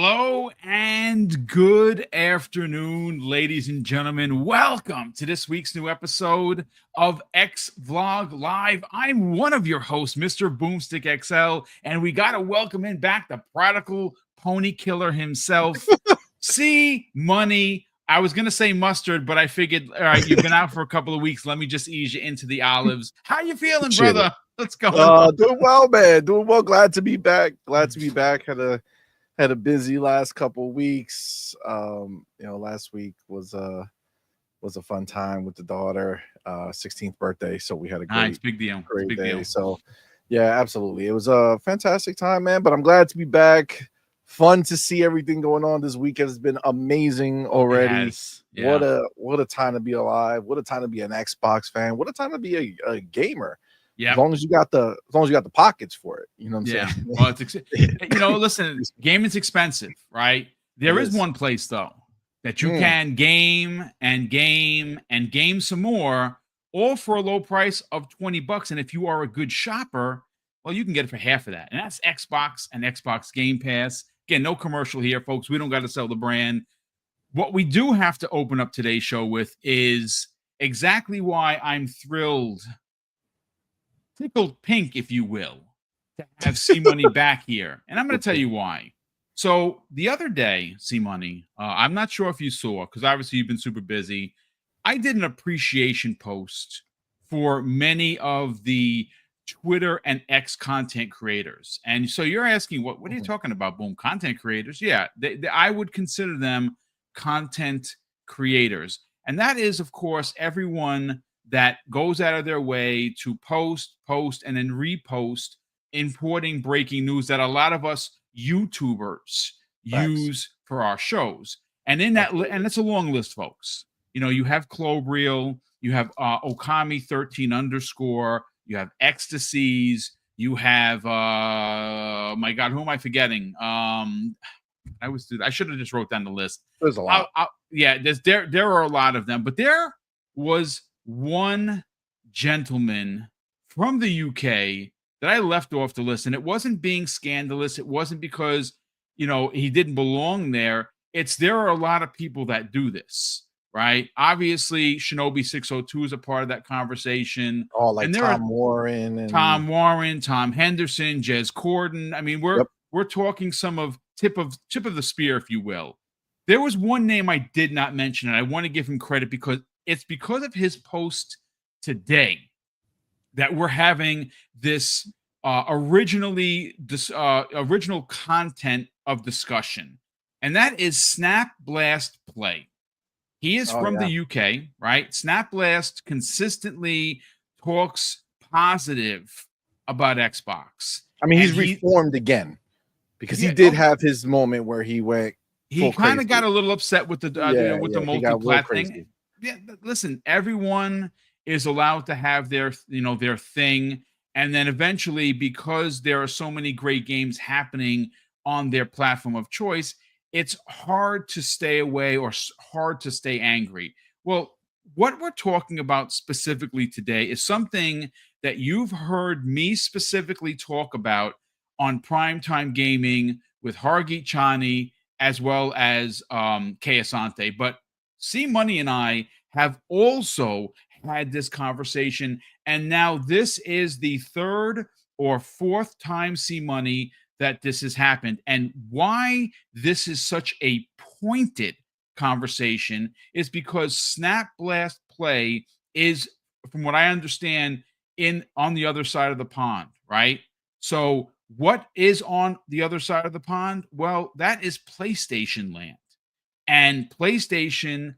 Hello and good afternoon, ladies and gentlemen. Welcome to this week's new episode of X Vlog Live. I'm one of your hosts, Mr. BoomStick XL, and we got to welcome in back the prodigal pony killer himself, C Money. I was going to say mustard, but I figured, all right, you've been out for a couple of weeks. Let me just ease you into the olives. How you feeling, brother? What's going on? Doing well, man. Doing well. Glad to be back. Had a busy last couple of weeks. Last week was a fun time with the daughter, 16th birthday. So we had a Nice, big deal. great Big day. deal. So yeah, absolutely. It was a fantastic time, man. But I'm glad to be back. Fun to see everything going on. This week has been amazing already. Yeah. What a time to be alive. What a time to be an Xbox fan. What a time to be a gamer. Yeah. As long as you got the pockets for it, you know what I'm saying? Well, listen, gaming's expensive, right? There is one place though that you can game some more, all for a low price of $20. And if you are a good shopper, well, you can get it for half of that. And that's Xbox and Xbox Game Pass. Again, no commercial here, folks. We don't got to sell the brand. What we do have to open up today's show with is exactly why I'm thrilled, tickled pink, if you will, to have C Money back here. And I'm going to tell you why. So the other day, C Money, I'm not sure if you saw, because obviously you've been super busy. I did an appreciation post for many of the Twitter and X content creators. And so you're asking, what are you talking about, Boom? Content creators? Yeah, I would consider them content creators. And that is, of course, everyone that goes out of their way to post, and then repost importing breaking news that a lot of us YouTubers use for our shows. And in that, and it's a long list, folks. You have Clobreel, you have Okami 13 _, you have Ecstasies, you have my God, who am I forgetting? I should have just wrote down the list. There's a lot. There are a lot of them, but there was one gentleman from the UK that I left off the list, and it wasn't being scandalous. It wasn't because he didn't belong there. There are a lot of people that do this, right? Obviously, Shinobi 602 is a part of that conversation. Oh, like and Tom Warren, Tom Henderson, Jez Corden. I mean, we're talking some of tip of the spear, if you will. There was one name I did not mention, and I want to give him credit because it's because of his post today that we're having this original content of discussion, and that is Snap Blast Play. He is from the UK, right? Snap Blast consistently talks positive about Xbox. I mean, he's reformed again because he did have his moment where he went. He kind of got a little upset with the multi-plat thing. Yeah, listen, everyone is allowed to have their thing, and then eventually, because there are so many great games happening on their platform of choice, it's hard to stay away or hard to stay angry. Well, what we're talking about specifically today is something that you've heard me specifically talk about on Primetime Gaming with Hargeet Chani as well as Kay Asante. But C Money and I have also had this conversation, and now this is the third or fourth time, C Money, that this has happened. And why this is such a pointed conversation is because Snap Blast Play is, from what I understand, on the other side of the pond, right? So what is on the other side of the pond? Well, that is PlayStation land. And PlayStation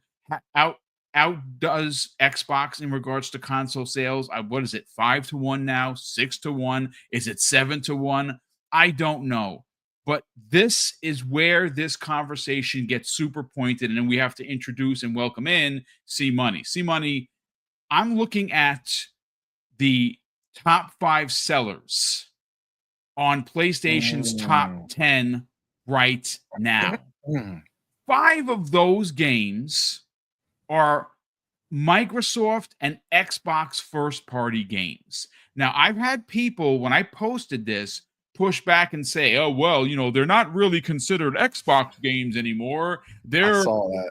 outdoes Xbox in regards to console sales. What is it, 5-1 now? 6-1? Is it 7-1? I don't know. But this is where this conversation gets super pointed, and then we have to introduce and welcome in C Money. C Money, I'm looking at the top 5 sellers on PlayStation's top 10 right now. 5 of those games are Microsoft and Xbox first-party games. Now, I've had people, when I posted this, push back and say, oh, well, they're not really considered Xbox games anymore. I saw that.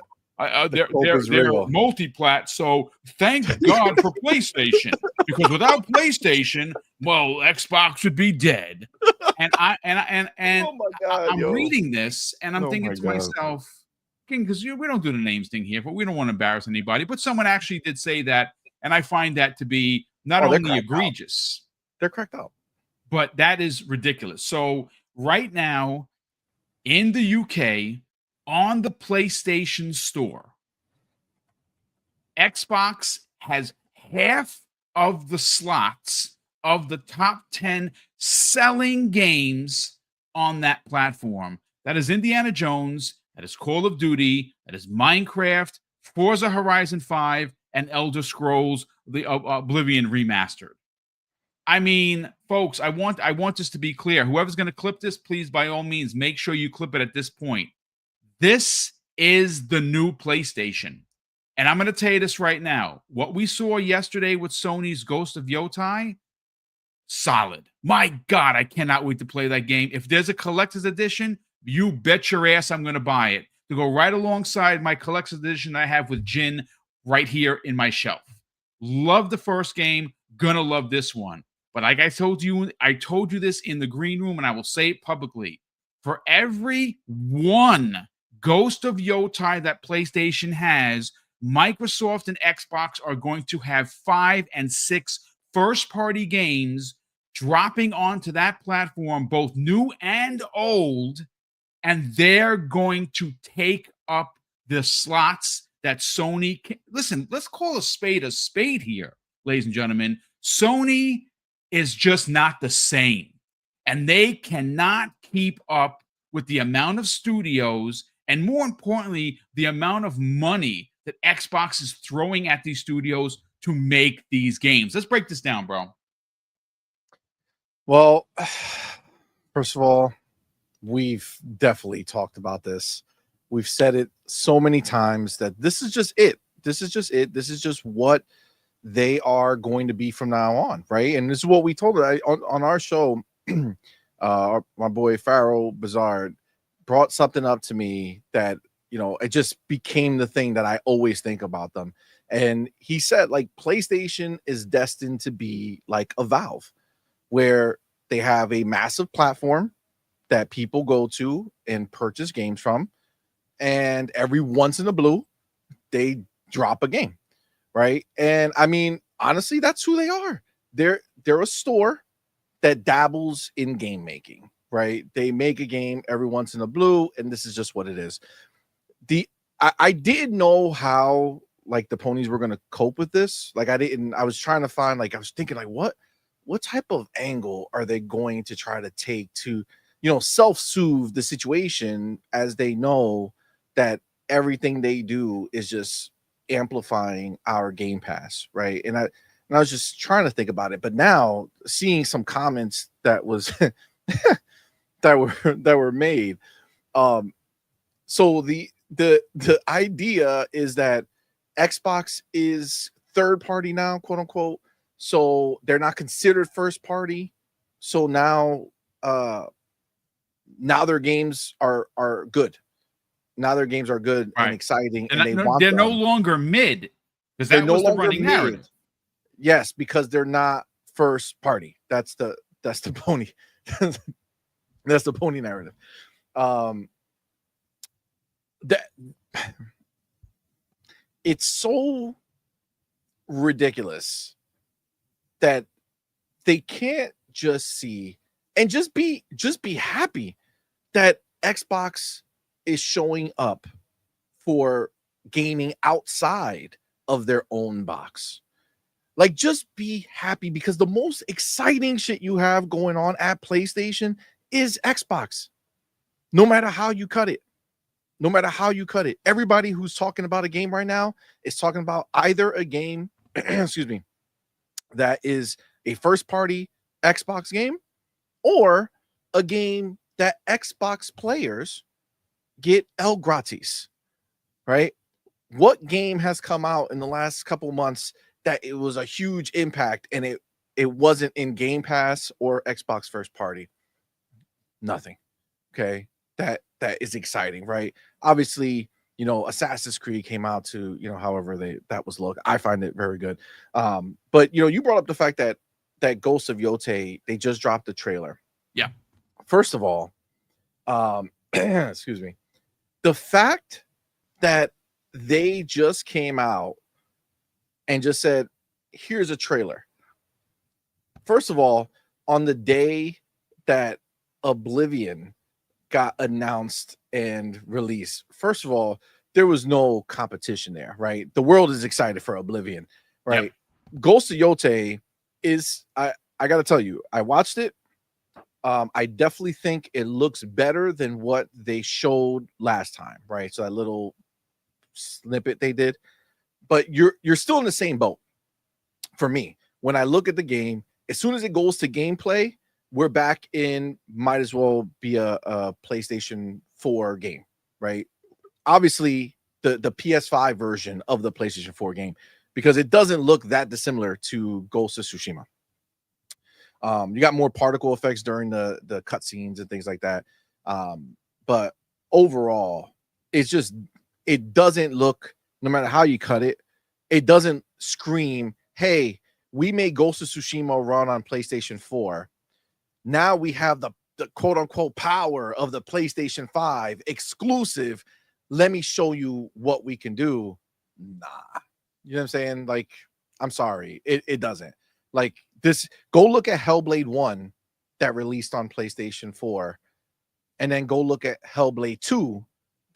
They're multi-plat. So thank God for PlayStation, because without PlayStation, well, Xbox would be dead. And oh my God, I'm reading this and I'm thinking to myself, King, because we don't do the names thing here, but we don't want to embarrass anybody. But someone actually did say that, and I find that to be not only egregious, they're cracked out, but that is ridiculous. So right now in the UK, on the PlayStation Store, Xbox has half of the slots of the top 10 selling games on that platform. That is Indiana Jones, that is Call of Duty, that is Minecraft, Forza Horizon 5, and Elder Scrolls, the Oblivion Remastered. I mean, folks, I want this to be clear. Whoever's going to clip this, please, by all means, make sure you clip it at this point. This is the new PlayStation. And I'm going to tell you this right now. What we saw yesterday with Sony's Ghost of Yotai, solid. My God, I cannot wait to play that game. If there's a collector's edition, you bet your ass I'm going to buy it to go right alongside my collector's edition I have with Jin right here in my shelf. Love the first game. Gonna love this one. But like I told you this in the green room, and I will say it publicly. For every one Ghost of Yotai that PlayStation has, Microsoft and Xbox are going to have 5 and 6 first-party games dropping onto that platform, both new and old, and they're going to take up the slots that Sony can. Listen, let's call a spade here, ladies and gentlemen. Sony is just not the same, and they cannot keep up with the amount of studios and, more importantly, the amount of money that Xbox is throwing at these studios to make these games. Let's break this down, bro. Well, first of all, we've definitely talked about this. We've said it so many times that this is just it. This is just it. This is just what they are going to be from now on, right? And this is what we told her on our show. My boy Pharaoh Bazard brought something up to me that, it just became the thing that I always think about them. And he said, like, PlayStation is destined to be like a Valve, where they have a massive platform that people go to and purchase games from, and every once in a blue, they drop a game, right? And I mean, honestly, that's who they are. They're a store that dabbles in game making, right? They make a game every once in a blue, and this is just what it is. I didn't know how, like, the ponies were going to cope with this. Like, I was trying to find, like, I was thinking, like, what type of angle are they going to try to take to, self-soothe the situation, as they know that everything they do is just amplifying our Game Pass, right? And I was just trying to think about it, but now seeing some comments that was that were made, so the idea is that Xbox is third party now, quote unquote, so they're not considered first party. So now their games are good. Now their games are good and exciting, and they're no longer mid, because that was the running narrative. Yes, because they're not first party. That's the pony. That's the pony narrative. That it's so ridiculous that they can't just see and just be happy that Xbox is showing up for gaming outside of their own box. Like, just be happy, because the most exciting shit you have going on at PlayStation is Xbox. No matter how you cut it. No matter how you cut it. Everybody who's talking about a game right now is talking about either a game, excuse me, that is a first-party Xbox game, or a game that Xbox players get el gratis, right? What game has come out in the last couple months that it was a huge impact and it wasn't in Game Pass or Xbox first party? Nothing. Okay. That is exciting, right? Obviously, Assassin's Creed came out to, however that was look. I find it very good. But you brought up the fact that Ghost of Yote, they just dropped the trailer. Yeah. First of all, excuse me. The fact that they just came out and just said, here's a trailer. First of all, on the day that Oblivion got announced and released, first of all, there was no competition there, right? The world is excited for Oblivion, right? Yep. Ghost of Yote is, I got to tell you, I watched it. I definitely think it looks better than what they showed last time, right? So that little snippet they did, but you're still in the same boat. For me, when I look at the game, as soon as it goes to gameplay, we're back in, might as well be a PlayStation 4 game, right? Obviously, the PS5 version of the PlayStation 4 game, because it doesn't look that dissimilar to Ghost of Tsushima. You got more particle effects during the cutscenes and things like that. But overall, it doesn't look, no matter how you cut it, it doesn't scream, hey, we made Ghost of Tsushima run on PlayStation 4. Now we have the quote unquote power of the PlayStation 5 exclusive. Let me show you what we can do. Nah, you know what I'm saying? Like, I'm sorry, it doesn't. Like this, go look at Hellblade 1 that released on PlayStation 4, and then go look at Hellblade 2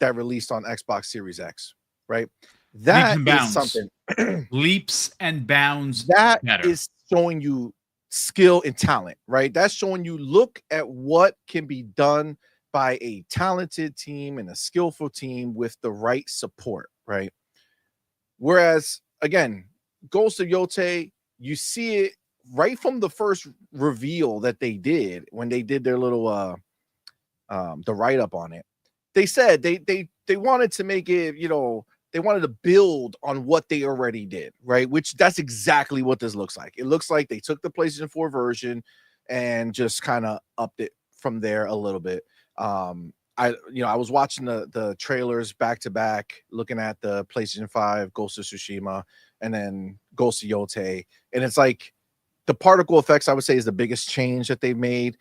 that released on Xbox Series X, right? That is something. Leaps and bounds. That is showing you skill and talent, right? That's showing you, look at what can be done by a talented team and a skillful team with the right support, right? Whereas, again, Ghost of Yote, you see it right from the first reveal that they did when they did their little the write-up on it. They said they wanted to make it, they wanted to build on what they already did, right? Which that's exactly what this looks like. It looks like they took the PlayStation 4 version and just kind of upped it from there a little bit. I was watching the trailers back to back, looking at the PlayStation 5, Ghost of Tsushima, and then Ghost of Yote. And it's like the particle effects, I would say, is the biggest change that they've made.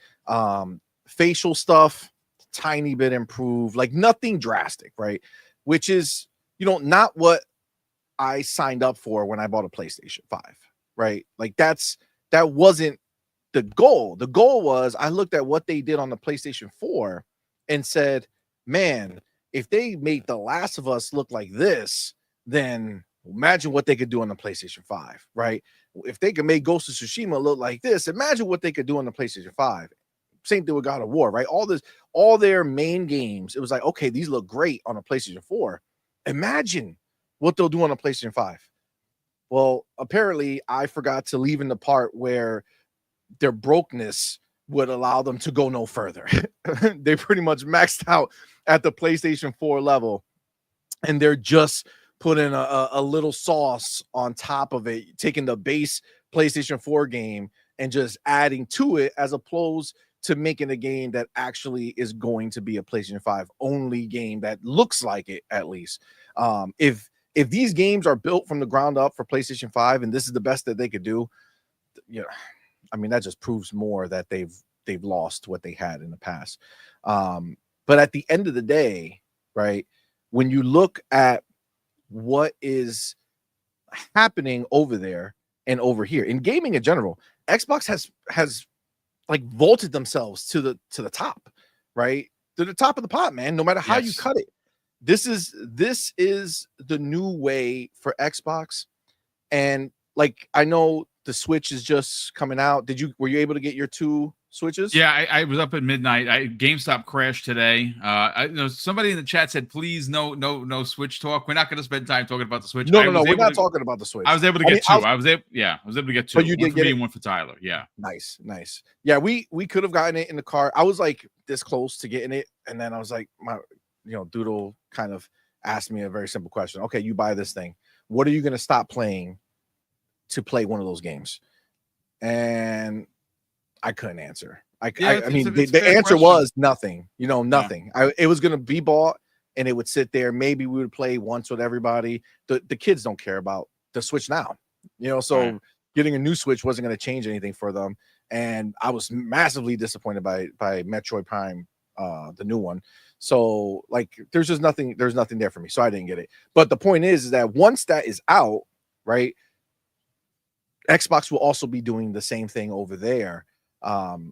Facial stuff, tiny bit improved, like nothing drastic, right? Which is, not what I signed up for when I bought a PlayStation 5, right? Like that wasn't the goal. The goal was, I looked at what they did on the PlayStation 4 and said, man, if they made The Last of Us look like this, then imagine what they could do on the PlayStation 5, right? If they could make Ghost of Tsushima look like this, imagine what they could do on the PlayStation 5. Same thing with God of War, right? All their main games, it was like, okay, these look great on a PlayStation 4. Imagine what they'll do on a PlayStation 5. Well, apparently I forgot to leave in the part where their brokenness would allow them to go no further. They pretty much maxed out at the PlayStation 4 level, and they're just putting a little sauce on top of it, taking the base PlayStation 4 game and just adding to it, as opposed to making a game that actually is going to be a PlayStation 5 only game that looks like it, at least. If these games are built from the ground up for PlayStation 5 and this is the best that they could do, I mean, that just proves more that they've lost what they had in the past. But at the end of the day, right, when you look at what is happening over there and over here in gaming in general, Xbox has like vaulted themselves to the top, right? To the top of the pot, man, no matter how you cut it. This is the new way for Xbox. And like, I know the Switch is just coming out. Were you able to get your 2 Switches? Yeah, I was up at midnight. GameStop crashed today. Somebody in the chat said, please, no Switch talk. We're not going to spend time talking about the Switch. No, we're not talking about the Switch. I was able to get 2. I was able to get 2. But you did get it? And one for Tyler. Yeah. Nice. Yeah, we could have gotten it in the car. I was like this close to getting it, and then I was like, Doodle kind of asked me a very simple question. Okay, you buy this thing. What are you going to stop playing to play one of those games? And I couldn't answer. I mean, it's a the fair answer question. was nothing. Nothing. It was going to be bought, and it would sit there. Maybe we would play once with everybody. The kids don't care about the Switch now. So Right. getting a new Switch wasn't going to change anything for them. And I was massively disappointed by Metroid Prime, the new one. So like, there's nothing there for me. So I didn't get it. But the point is that once that is out, right, Xbox will also be doing the same thing over there,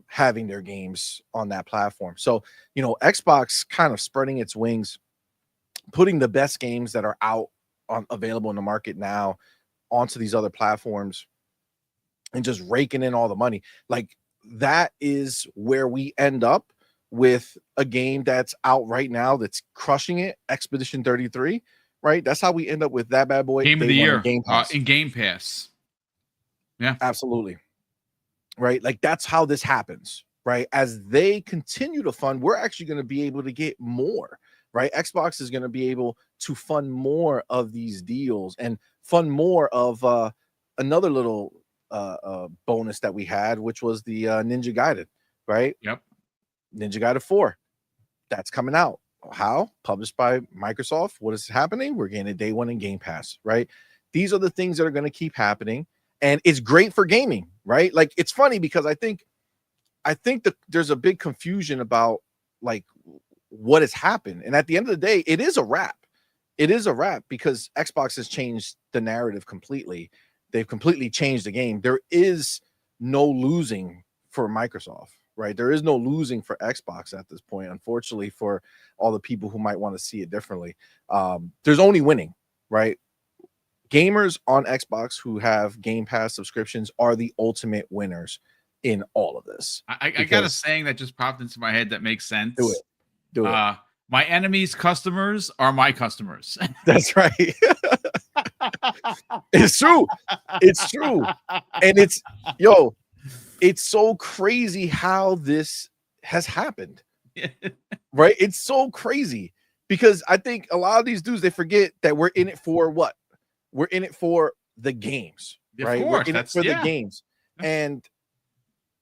having their games on that platform. So, Xbox kind of spreading its wings, putting the best games that are out available in the market now onto these other platforms and just raking in all the money. Like, that is where we end up with a game that's out right now that's crushing it, Expedition 33, right? That's how we end up with that bad boy. Game of the year Game Pass. in Game Pass. Yeah, absolutely. Right, like that's how this happens. Right, as they continue to fund, we're actually going to be able to get more. Right, Xbox is going to be able to fund more of these deals and fund more of another little bonus that we had, which was the Ninja Gaiden. Right. Yep. Ninja Gaiden 4. That's coming out. How? Published by Microsoft. What is happening? We're getting it day one in Game Pass. Right. These are the things that are going to keep happening. And it's great for gaming, right? Like, it's funny because I think that there's a big confusion about like what has happened. And at the end of the day, it is a wrap. It is a wrap because Xbox has changed the narrative completely. They've completely changed the game. There is no losing for Microsoft, right? There is no losing for Xbox at this point, unfortunately, for all the people who might want to see it differently. There's only winning, right? Gamers on Xbox who have Game Pass subscriptions are the ultimate winners in all of this. I got a saying that just popped into my head that makes sense. Do it. My enemies' customers are my customers. That's right. It's true. It's true. And it's so crazy how this has happened. Right? It's so crazy because I think a lot of these dudes, they forget that we're in it for what? We're in it for the games, right? We're in it for the games. And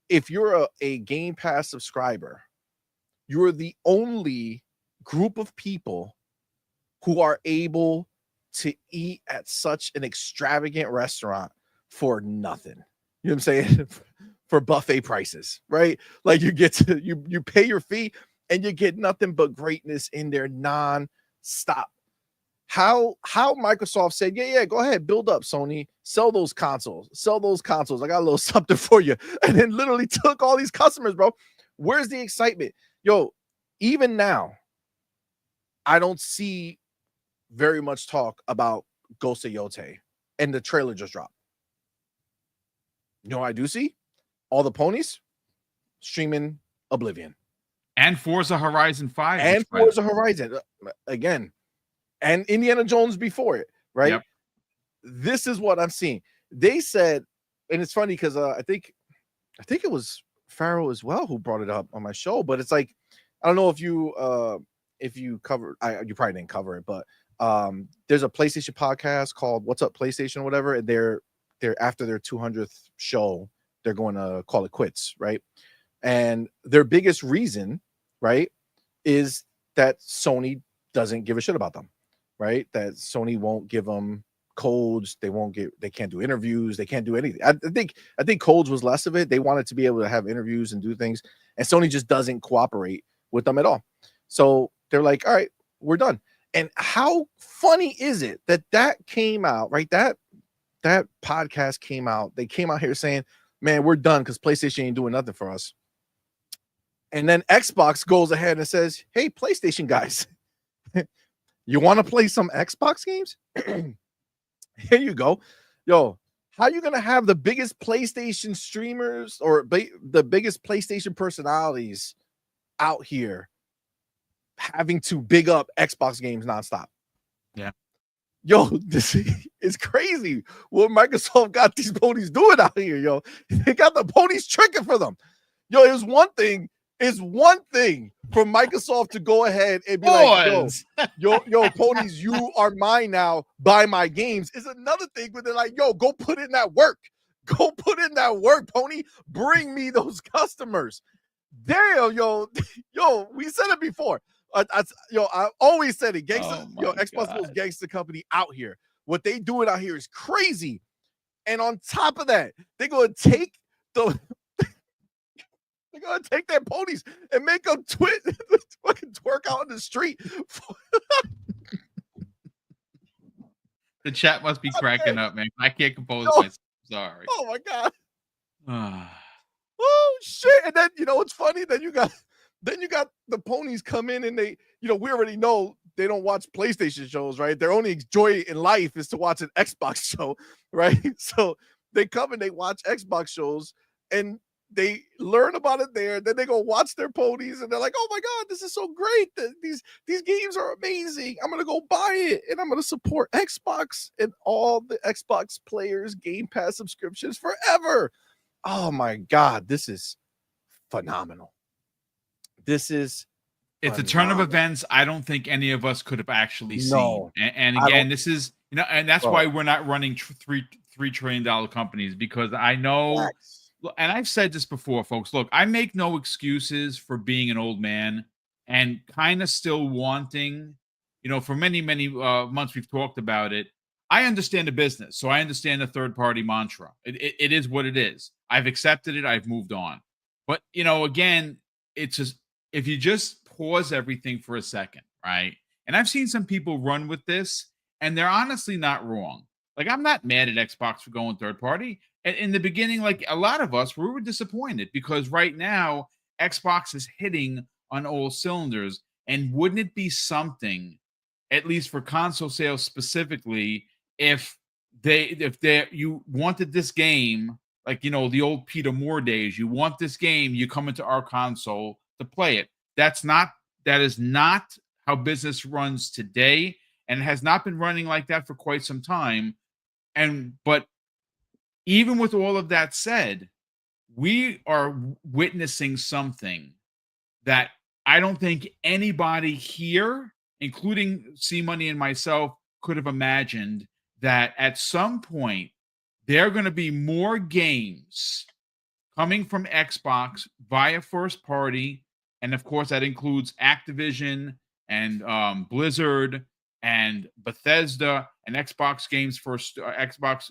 if you're a Game Pass subscriber, you're the only group of people who are able to eat at such an extravagant restaurant for nothing. You know what I'm saying? For buffet prices, right? Like, you get to you pay your fee and you get nothing but greatness in there non-stop. How Microsoft said, yeah, go ahead, build up, Sony, sell those consoles. I got a little something for you. And then literally took all these customers, bro. Where's the excitement? Yo, even now, I don't see very much talk about Ghost of Yote, and the trailer just dropped. You know what I do see? All the ponies streaming Oblivion. And Forza Horizon 5. And Forza Horizon. Again, and Indiana Jones before it, right? Yep. This is what I'm seeing. They said, and it's funny because I think it was Farrell as well who brought it up on my show, but it's like, I don't know if you covered, you probably didn't cover it, but there's a PlayStation podcast called What's Up PlayStation or whatever, and they're after their 200th show, they're going to call it quits, right? And their biggest reason, right, is that Sony doesn't give a shit about them. Right, that Sony won't give them codes. They can't do interviews. They can't do anything. I think codes was less of it. They wanted to be able to have interviews and do things, and Sony just doesn't cooperate with them at all. So they're like, all right, we're done. And how funny is it that came out, right? That podcast came out. They came out here saying, man, we're done because PlayStation ain't doing nothing for us. And then Xbox goes ahead and says, hey, PlayStation guys, you want to play some Xbox games? Here you go. Yo, how are you going to have the biggest PlayStation streamers or the biggest PlayStation personalities out here having to big up Xbox games nonstop? Yeah. Yo, this is crazy what Microsoft got these ponies doing out here, yo. They got the ponies tricking for them. Yo, it's one thing for Microsoft to go ahead and be like, yo, ponies, you are mine now. Buy my games. Is another thing where they're like, yo, go put in that work. Go put in that work, pony. Bring me those customers. Damn, yo, we said it before. I always said it. Gangsta, Xbox most gangster company out here. What they doing out here is crazy. And on top of that, they're gonna take their ponies and make them fucking twerk out in the street. The chat must be cracking up, man. I can't compose myself. Sorry. Oh my god. Oh shit. And then it's funny. Then you got the ponies come in and they, we already know they don't watch PlayStation shows, right? Their only joy in life is to watch an Xbox show, right? So they come and they watch Xbox shows and they learn about it there. Then they go watch their ponies and they're like, oh my god, this is so great. These games are amazing. I'm gonna go buy it and I'm gonna support Xbox and all the Xbox players Game Pass subscriptions forever. Oh my god, this is phenomenal. It's a turn of events I don't think any of us could have actually seen. And again, this is, and that's why we're not running $3 trillion companies, because I know, and I've said this before, folks, look, I make no excuses for being an old man and kind of still wanting, for many, many months we've talked about it. I understand the business, so I understand the third-party mantra. It is what it is. I've accepted it. I've moved on. But, again, it's just, if you just pause everything for a second, right? And I've seen some people run with this, and they're honestly not wrong. Like, I'm not mad at Xbox for going third-party. And in the beginning, like a lot of us, we were disappointed because right now, Xbox is hitting on all cylinders. And wouldn't it be something, at least for console sales specifically, if you wanted this game, like, the old Peter Moore days, you want this game, you come into our console to play it. That is not how business runs today, and it has not been running like that for quite some time. But even with all of that said, we are witnessing something that I don't think anybody here, including C Money and myself, could have imagined, that at some point there are going to be more games coming from Xbox via first party. And of course, that includes Activision and Blizzard and Bethesda and Xbox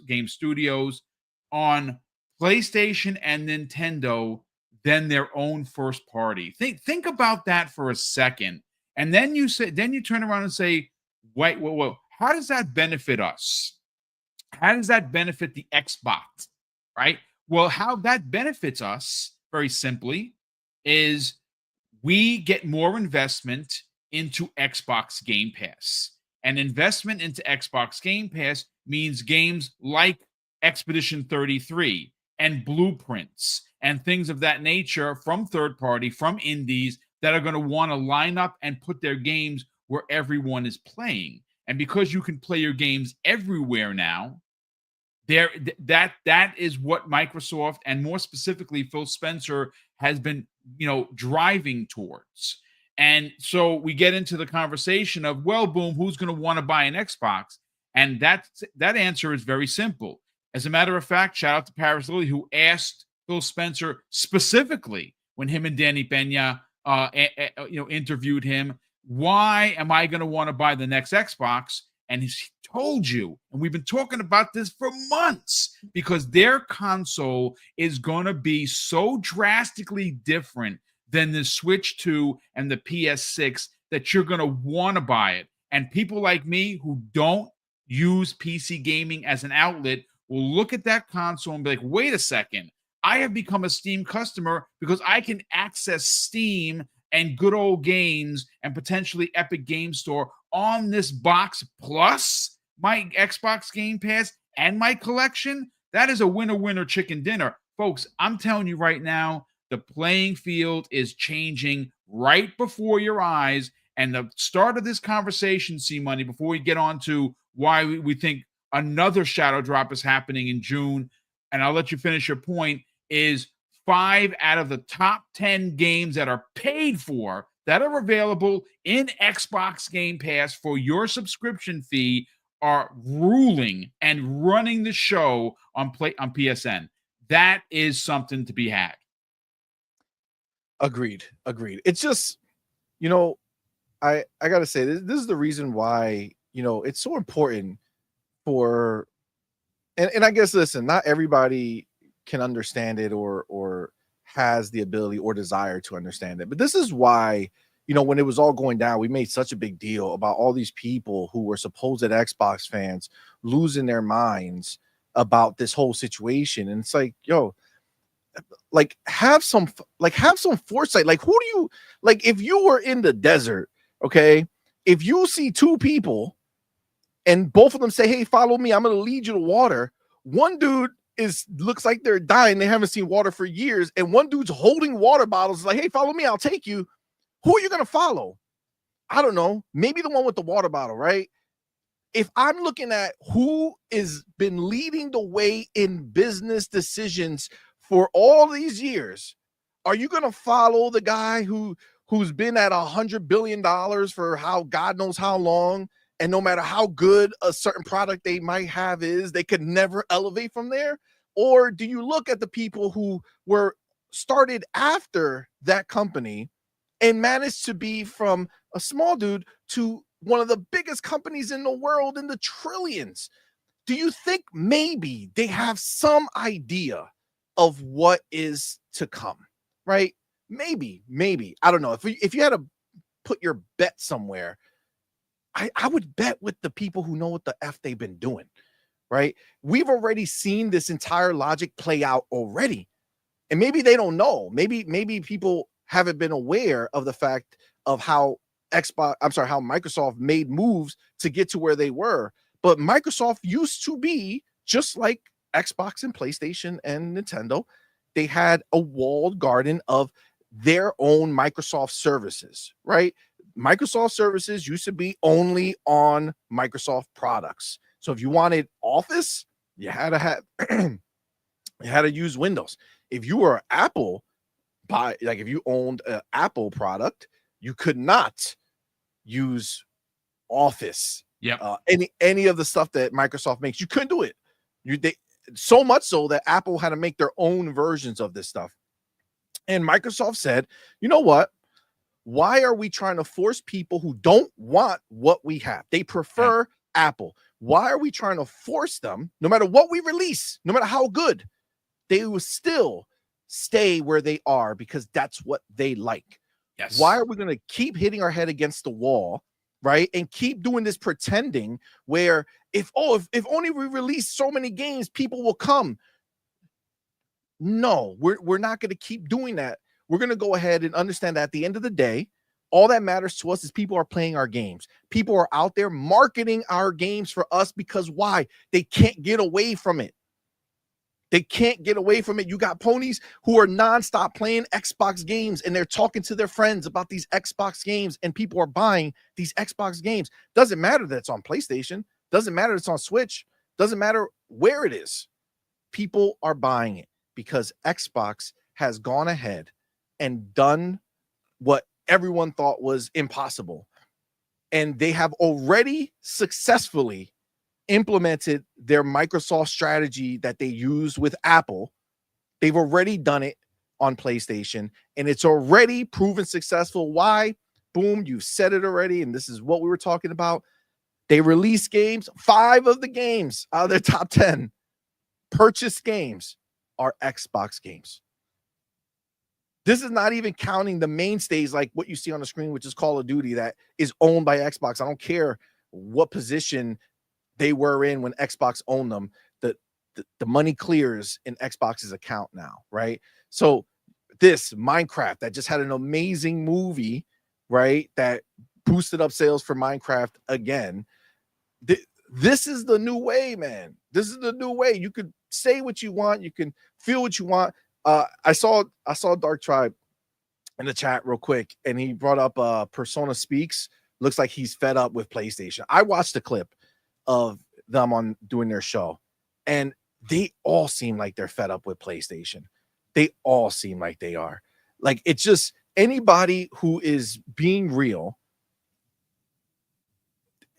Game Studios on PlayStation and Nintendo than their own first party. Think about that for a second. And then you turn around and say, wait, how does that benefit us? How does that benefit the Xbox? Right? Well, how that benefits us, very simply, is we get more investment into Xbox Game Pass. And investment into Xbox Game Pass means games like Expedition 33 and Blueprints and things of that nature from third party, from indies that are going to want to line up and put their games where everyone is playing. And because you can play your games everywhere now, that is what Microsoft, and more specifically Phil Spencer, has been driving towards. And so we get into the conversation of, well, Boom, who's going to want to buy an Xbox? And that answer is very simple. As a matter of fact, shout out to Paris Lilly, who asked Phil Spencer specifically when him and Danny Benya interviewed him, why am I going to want to buy the next Xbox? And he told you, and we've been talking about this for months, because their console is going to be so drastically different than the Switch 2 and the PS6 that you're going to want to buy it. And people like me who don't use PC gaming as an outlet will look at that console and be like, wait a second, I have become a Steam customer because I can access Steam and good old games and potentially Epic Game Store on this box, plus my Xbox Game Pass and my collection. That is a winner chicken dinner. Folks, I'm telling you right now, the playing field is changing right before your eyes. And the start of this conversation, C Money, before we get on to why we think another shadow drop is happening in June, and I'll let you finish your point, is 5 out of the top 10 games that are paid for, that are available in Xbox Game Pass for your subscription fee, are ruling and running the show on PSN. That is something to be had. Agreed. It's just, I gotta say this is the reason why, it's so important for, and I guess, listen, not everybody can understand it or has the ability or desire to understand it, but this is why, when it was all going down, we made such a big deal about all these people who were supposed Xbox fans losing their minds about this whole situation. And it's like, yo, have some foresight. Like, who do you, like, if you were in the desert, okay, if you see two people and both of them say, hey, follow me, I'm gonna lead you to water. One dude looks like they're dying, they haven't seen water for years, and one dude's holding water bottles like, hey, follow me, I'll take you. Who are you gonna follow? I don't know, maybe the one with the water bottle, right? If I'm looking at who is been leading the way in business decisions for all these years, are you gonna follow the guy who's been at $100 billion for how God knows how long, and no matter how good a certain product they might have is, they could never elevate from there? Or do you look at the people who were started after that company and managed to be from a small dude to one of the biggest companies in the world in the trillions? Do you think maybe they have some idea of what is to come, right? Maybe, I don't know. If you had to put your bet somewhere, I would bet with the people who know what the F they've been doing, right? We've already seen this entire logic play out already. And maybe they don't know. Maybe people haven't been aware of the fact of how Microsoft made moves to get to where they were. But Microsoft used to be just like Xbox and PlayStation and Nintendo. They had a walled garden of their own Microsoft services, right? Microsoft services used to be only on Microsoft products. So if you wanted Office, you had to have you had to use Windows. If you were Apple, if you owned an Apple product, you could not use Office. Yeah. Any of the stuff that Microsoft makes, you couldn't do it. So much so that Apple had to make their own versions of this stuff. And Microsoft said, you know what? Why are we trying to force people who don't want what we have? They prefer Apple. Why are we trying to force them, no matter what we release, no matter how good, they will still stay where they are because that's what they like. Yes. Why are we going to keep hitting our head against the wall, right? And keep doing this pretending where if only we release so many games, people will come. No, we're not going to keep doing that. We're going to go ahead and understand that at the end of the day, all that matters to us is people are playing our games. People are out there marketing our games for us because why? They can't get away from it. They can't get away from it. You got ponies who are nonstop playing Xbox games and they're talking to their friends about these Xbox games and people are buying these Xbox games. Doesn't matter that it's on PlayStation. Doesn't matter it's on Switch. Doesn't matter where it is. People are buying it because Xbox has gone ahead and done what everyone thought was impossible. And they have already successfully implemented their Microsoft strategy that they used with Apple. They've already done it on PlayStation and it's already proven successful. Why? Boom, you said it already. And this is what we were talking about. They release games. 5 of the games out of their top 10 purchased games are Xbox games. This is not even counting the mainstays like what you see on the screen, which is Call of Duty, that is owned by Xbox. I don't care what position they were in when Xbox owned them. The money clears in Xbox's account now, right? So this Minecraft that just had an amazing movie, right, that boosted up sales for Minecraft again. This is the new way, man. This is the new way. You could say what you want. You can feel what you want. I saw Dark Tribe in the chat real quick, and he brought up Persona Speaks. Looks like he's fed up with PlayStation. I watched a clip of them on doing their show, and they all seem like they're fed up with PlayStation. They all seem like they are. Like, it's just anybody who is being real.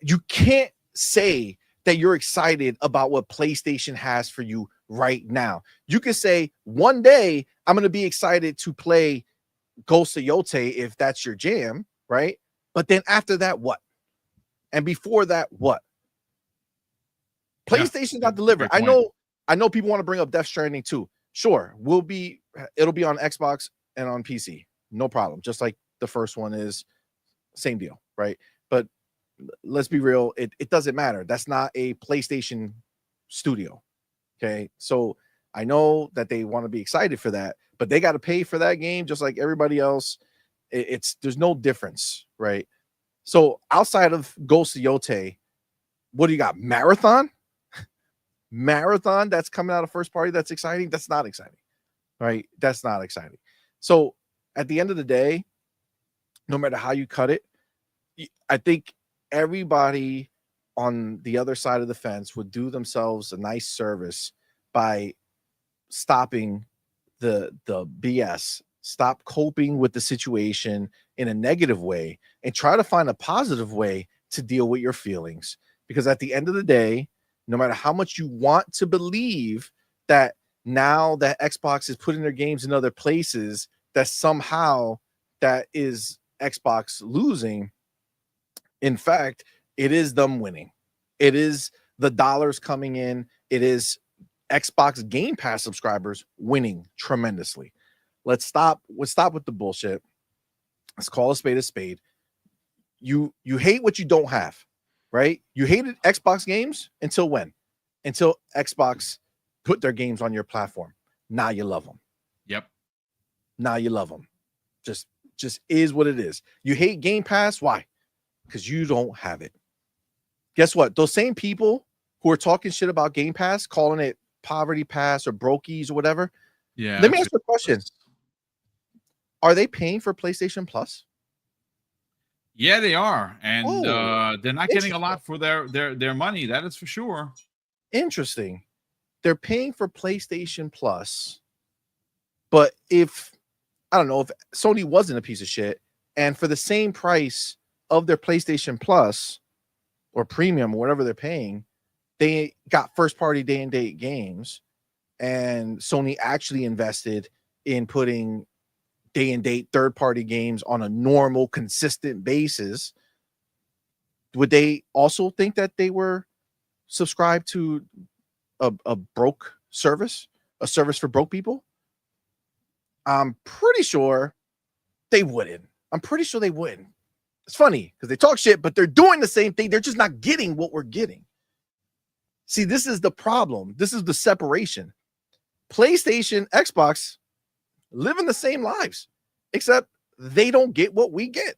You can't say that you're excited about what PlayStation has for you right now. You can say one day I'm going to be excited to play Ghost of Yote if that's your jam, right? But then after that, what? And before that, what? PlayStation got delivered. I know people want to bring up Death Stranding too. Sure, it'll be on Xbox and on PC. No problem. Just like the first one is, same deal, right? But let's be real, it doesn't matter. That's not a PlayStation studio. Okay. So I know that they want to be excited for that, but they got to pay for that game just like everybody else. There's no difference, right? So outside of Ghost of Yote, what do you got? Marathon that's coming out of first party. That's exciting. That's not exciting, right? That's not exciting. So at the end of the day, no matter how you cut it, I think everybody on the other side of the fence would do themselves a nice service by stopping the BS, stop coping with the situation in a negative way, and try to find a positive way to deal with your feelings. Because at the end of the day, no matter how much you want to believe that now that Xbox is putting their games in other places, that somehow that is Xbox losing, in fact, it is them winning. It is the dollars coming in. It is Xbox Game Pass subscribers winning tremendously. Let's stop with the bullshit. Let's call a spade a spade. You hate what you don't have, right? You hated Xbox games until when? Until Xbox put their games on your platform. Now you love them. Yep. Now you love them. Just is what it is. You hate Game Pass. Why? Because you don't have it. Guess what? Those same people who are talking shit about Game Pass, calling it Poverty Pass or Brokies or whatever. Yeah. Let me ask you a question. Are they paying for PlayStation Plus? Yeah, they are. And they're not getting a lot for their money. That is for sure. Interesting. They're paying for PlayStation Plus. But if Sony wasn't a piece of shit and for the same price of their PlayStation Plus or premium or whatever they're paying, they got first party day and date games, and Sony actually invested in putting day and date third party games on a normal consistent basis, would they also think that they were subscribed to a broke service, a service for broke people? I'm pretty sure they wouldn't. It's funny because they talk shit, but they're doing the same thing. They're just not getting what we're getting. See, this is the problem. This is the separation. PlayStation, Xbox living the same lives, except they don't get what we get.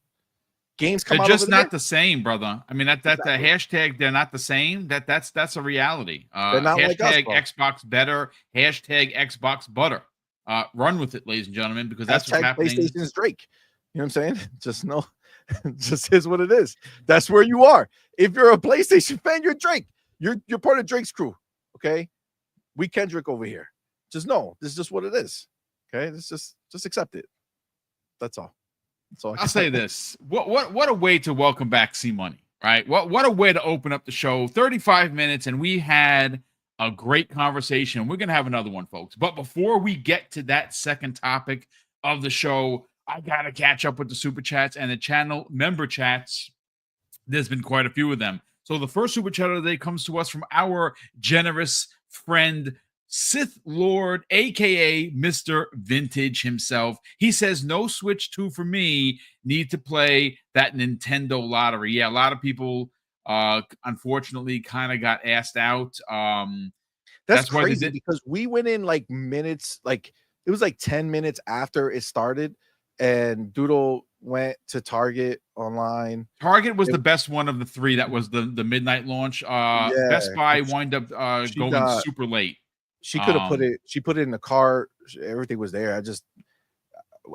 Games come out. They're just not the same, brother. I mean, that hashtag, they're not the same. That's a reality. They're not hashtag like us, Xbox better. Hashtag Xbox butter. Run with it, ladies and gentlemen, because that's what's happening. PlayStation is Drake. You know what I'm saying? Just know, just is what it is. That's where you are. If you're a PlayStation fan, you're Drake. You're part of Drake's crew. Okay, we Kendrick over here. Just know this is just what it is. Okay, it's just accept it. That's all. That's all. I'll say this. What a way to welcome back C Money, right? What a way to open up the show. 35 minutes, and we had a great conversation. We're gonna have another one, folks. But before we get to that second topic of the show, I gotta catch up with the super chats and the channel member chats. There's been quite a few of them. So the first super chat of the day comes to us from our generous friend, Sith Lord, aka Mr. Vintage himself. He says, no Switch 2 for me. Need to play that Nintendo lottery. Yeah, a lot of people unfortunately kind of got asked out. That's crazy because we went in like minutes, like it was like 10 minutes after it started, and Doodle went to Target online. Target was the best one of the three. That was the midnight launch. Best Buy wound up going super late. She could have put it in the car. Everything was there.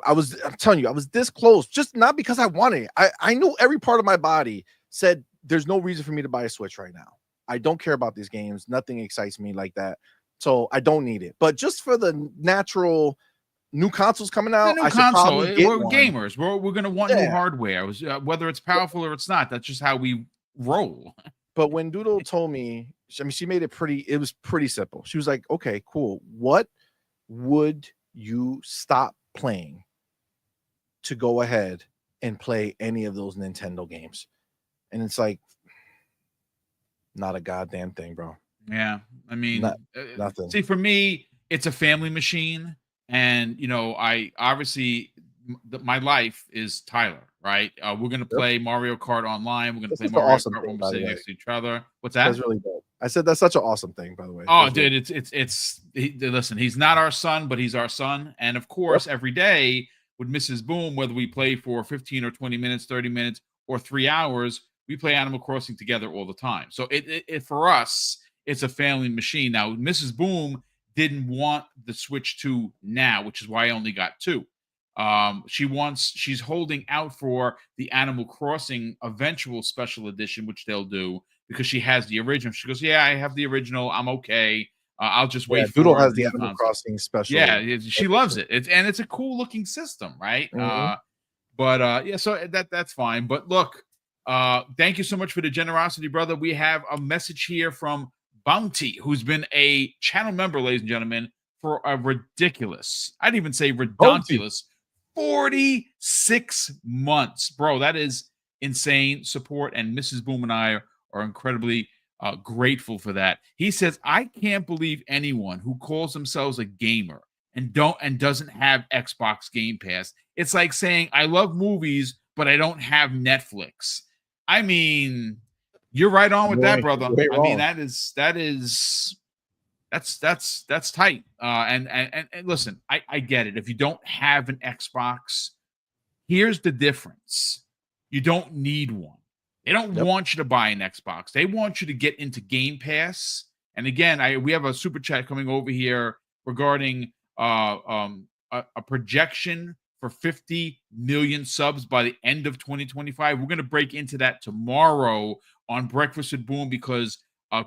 I'm telling you, I was this close, just not because I wanted it. I knew every part of my body said there's no reason for me to buy a Switch right now. I don't care about these games. Nothing excites me like that. So I don't need it. But just for the natural new consoles coming out, we're gamers. We're going to want new hardware. Whether it's powerful or it's not. That's just how we roll. But when Doodle told me, I mean, she made it was pretty simple. She was like, okay, cool. What would you stop playing to go ahead and play any of those Nintendo games. And it's like, not a goddamn thing, bro. Yeah. I mean, Nothing. See, for me, it's a family machine. And, I obviously, my life is Tyler, right? We're going to play Mario Kart online. We're going to play Mario Kart when we're sitting next to each other. What's that? That's really dope. I said that's such an awesome thing, by the way. Oh, dude, listen, he's not our son, but he's our son. And of course, every day with Mrs. Boom, whether we play for 15 or 20 minutes, 30 minutes, or 3 hours, we play Animal Crossing together all the time. So it for us, it's a family machine. Now, Mrs. Boom didn't want the Switch 2 now, which is why I only got 2. She's holding out for the Animal Crossing eventual special edition, which they'll do, because she has the original. She goes, yeah, I have the original. I'm okay. I'll just wait for Doodle has the Animal Crossing special. Yeah, she loves it. It's a cool looking system, right? Mm-hmm. So that's fine. But look, thank you so much for the generosity, brother. We have a message here from Bounty, who's been a channel member, ladies and gentlemen, for a ridiculous, I'd even say redonkulous, 46 months, bro. That is insane support, and Mrs. Boom and I are incredibly grateful for that. He says, I can't believe anyone who calls themselves a gamer and doesn't have Xbox Game Pass. It's like saying I love movies, but I don't have Netflix. I mean, you're right on with that, brother. I mean, that's tight. And listen, I get it. If you don't have an Xbox, here's the difference. You don't need one. They don't want you to buy an Xbox. They want you to get into Game Pass. And again, we have a super chat coming over here regarding a projection for 50 million subs by the end of 2025. We're going to break into that tomorrow on Breakfast with Boom, because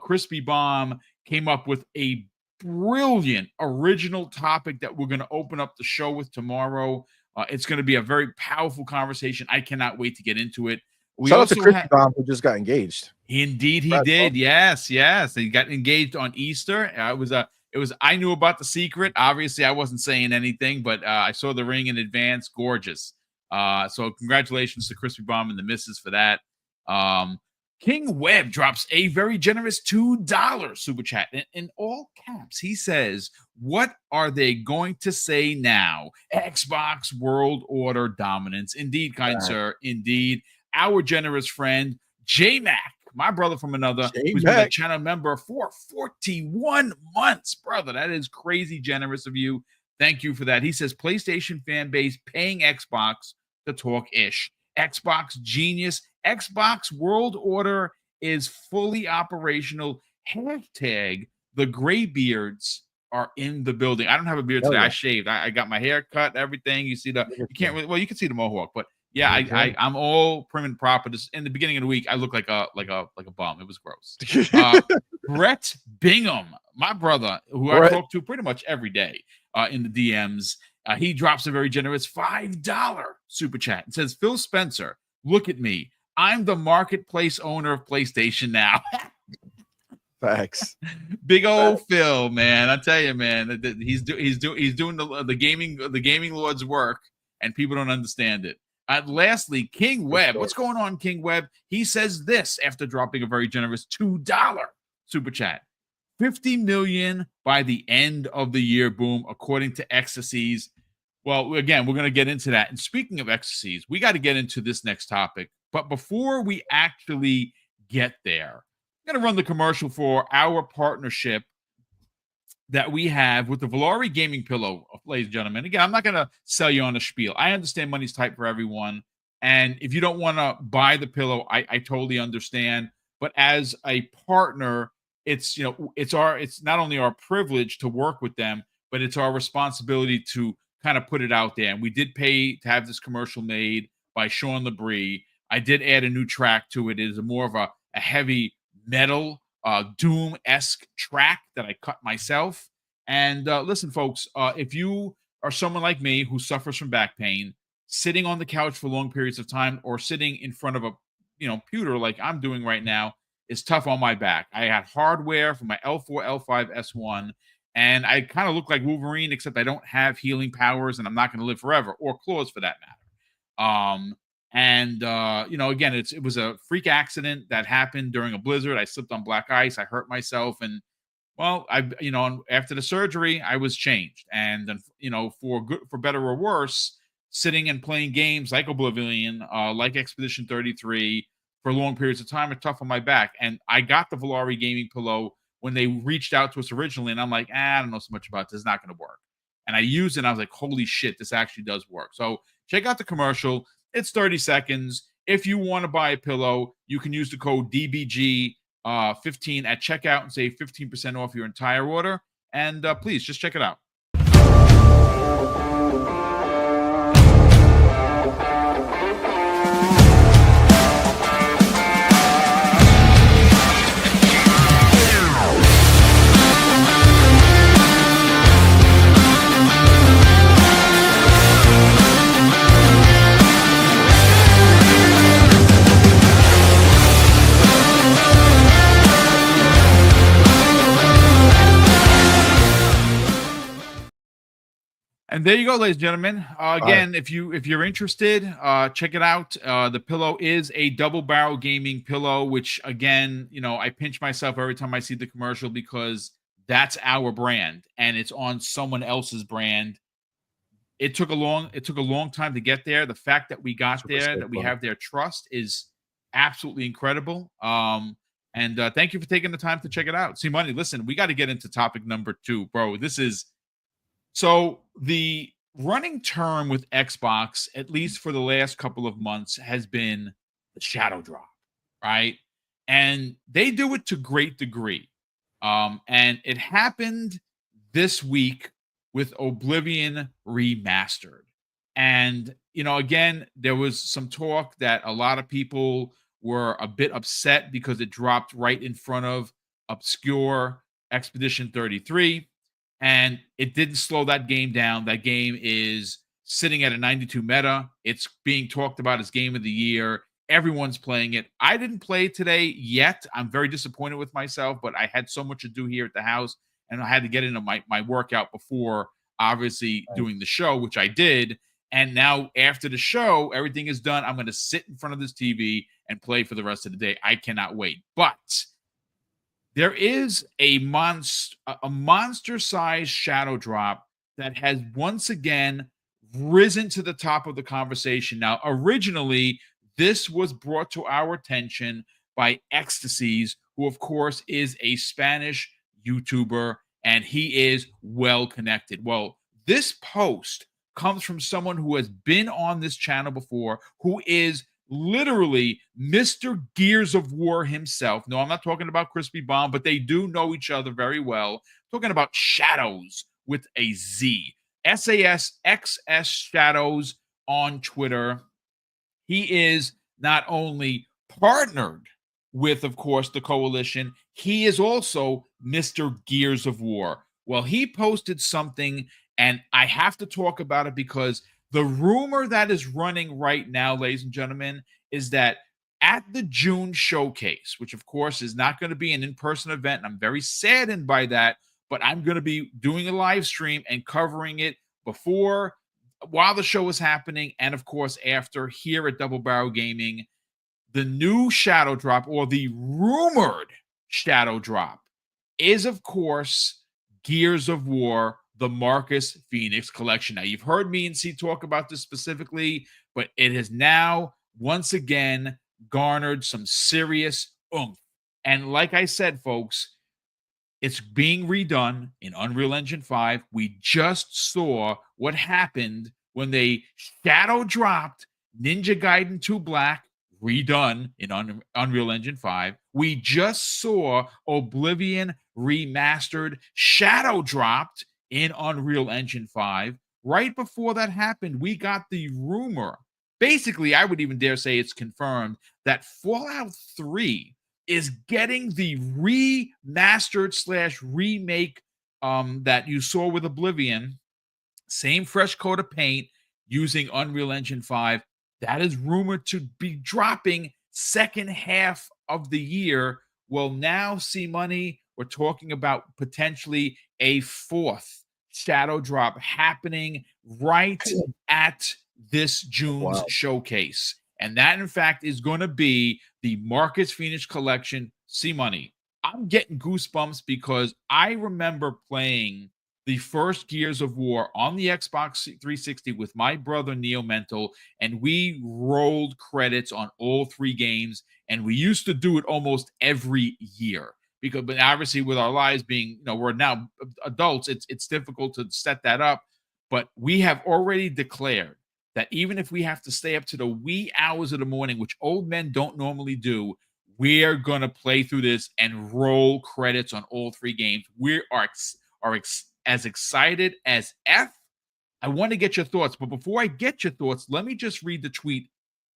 Crispy Bomb came up with a brilliant original topic that we're going to open up the show with tomorrow. It's going to be a very powerful conversation. I cannot wait to get into it. Shout out to Crispy Bomb, who just got engaged. Indeed, he did. Yes. He got engaged on Easter. I knew about the secret. Obviously, I wasn't saying anything, but I saw the ring in advance. Gorgeous. So congratulations to Crispy Bomb and the missus for that. King Webb drops a very generous $2 super chat in all caps. He says, what are they going to say now? Xbox World Order dominance. Indeed, kind sir. Indeed. Our generous friend, J-Mac, my brother from another, who's been a channel member for 41 months. Brother, that is crazy generous of you. Thank you for that. He says, PlayStation fan base paying Xbox to talk ish. Xbox genius. Xbox World Order is fully operational. Hashtag the graybeards are in the building. I don't have a beard today. I shaved. I got my hair cut, everything. You see you can't really, well, you can see the mohawk, but yeah, I'm all prim and proper. Just in the beginning of the week, I look like a bum. It was gross. Brett Bingham, my brother, who I talk to pretty much every day in the DMs, he drops a very generous $5 super chat and says, Phil Spencer, look at me. I'm the marketplace owner of PlayStation now. Facts. Big old Phil, man. I tell you, man, he's doing the gaming lord's work, and people don't understand it. Lastly, King Webb. What's going on, King Webb? He says this after dropping a very generous $2 super chat. 50 million by the end of the year, Boom, according to Ecstasies. Well, again, we're going to get into that. And speaking of Ecstasies, we got to get into this next topic. But before we actually get there, I'm going to run the commercial for our partnership that we have with the Valari Gaming Pillow, ladies and gentlemen. Again, I'm not going to sell you on a spiel. I understand money's tight for everyone. And if you don't want to buy the pillow, I totally understand. But as a partner, it's not only our privilege to work with them, but it's our responsibility to kind of put it out there. And we did pay to have this commercial made by Sean Labrie. I did add a new track to it. It is more of a heavy metal Doom-esque track that I cut myself. And listen, folks, if you are someone like me who suffers from back pain, sitting on the couch for long periods of time or sitting in front of a pewter like I'm doing right now is tough on my back. I had hardware for my L4, L5, S1, and I kind of look like Wolverine, except I don't have healing powers and I'm not going to live forever, or claws for that matter. Again, it was a freak accident that happened during a blizzard. I slipped on black ice. I hurt myself, and well, after the surgery, I was changed. And then, for better or worse, sitting and playing games like Oblivion, like Expedition 33 for long periods of time are tough on my back. And I got the Volare gaming pillow when they reached out to us originally, and I'm like, I don't know so much about this. It's not going to work. And I used it, and I was like, holy shit, this actually does work. So check out the commercial. It's 30 seconds. If you want to buy a pillow, you can use the code DBG 15 at checkout and save 15% off your entire order. And please just check it out. And there you go, ladies and gentlemen. Again, if you're interested, check it out. The pillow is a double barrel gaming pillow, which again, I pinch myself every time I see the commercial because that's our brand and it's on someone else's brand. It took a long time to get there. The fact that we got there, that we have their trust, is absolutely incredible. And thank you for taking the time to check it out. See, Money, listen, we got to get into topic number 2, bro. So the running term with Xbox, at least for the last couple of months, has been the shadow drop, right? And they do it to great degree. And it happened this week with Oblivion Remastered. And, again, there was some talk that a lot of people were a bit upset because it dropped right in front of obscure Expedition 33. And it didn't slow that game down. That game is sitting at a 92 meta. It's being talked about as game of the year. Everyone's playing it. I didn't play today yet. I'm very disappointed with myself, but I had so much to do here at the house, and I had to get into my workout before, obviously, doing the show, which I did. And now after the show, everything is done. I'm going to sit in front of this TV and play for the rest of the day. I cannot wait. But there is a monster-sized shadow drop that has once again risen to the top of the conversation. Now, originally, this was brought to our attention by Ecstasies, who, of course, is a Spanish YouTuber, and he is well connected. Well, this post comes from someone who has been on this channel before, who is literally Mr. Gears of War himself. No, I'm not talking about Crispy Bomb, but they do know each other very well. I'm talking about Shadows with a Z. SASXS Shadows on Twitter. He is not only partnered with, of course, the coalition, he is also Mr. Gears of War. Well, he posted something, and I have to talk about it because the rumor that is running right now, ladies and gentlemen, is that at the June showcase, which of course is not going to be an in-person event, and I'm very saddened by that, but I'm going to be doing a live stream and covering it while the show is happening, and of course after here at Double Barrel Gaming. The new shadow drop, or the rumored shadow drop, is of course Gears of War, the Marcus Phoenix collection. Now, you've heard me and C talk about this specifically, but it has now once again garnered some serious oomph. And like I said, folks, it's being redone in Unreal Engine 5. We just saw what happened when they shadow dropped Ninja Gaiden 2 Black, redone in Unreal Engine 5. We just saw Oblivion Remastered shadow dropped in Unreal Engine 5. Right before that happened, we got the rumor. Basically, I would even dare say it's confirmed that Fallout 3 is getting the remastered / remake that you saw with Oblivion. Same fresh coat of paint using Unreal Engine 5. That is rumored to be dropping second half of the year. Well, now, see, Money, we're talking about potentially a fourth shadow drop happening right at this June's Wow. showcase. And that, in fact, is going to be the Marcus Phoenix Collection. See money. I'm getting goosebumps because I remember playing the first Gears of War on the Xbox 360 with my brother Neo Mental, and we rolled credits on all 3 games, and we used to do it almost every year. Because, but obviously, with our lives being, we're now adults, it's difficult to set that up. But we have already declared that even if we have to stay up to the wee hours of the morning, which old men don't normally do, we're gonna play through this and roll credits on all 3 games. We are as excited as F. I want to get your thoughts, but before I get your thoughts, let me just read the tweet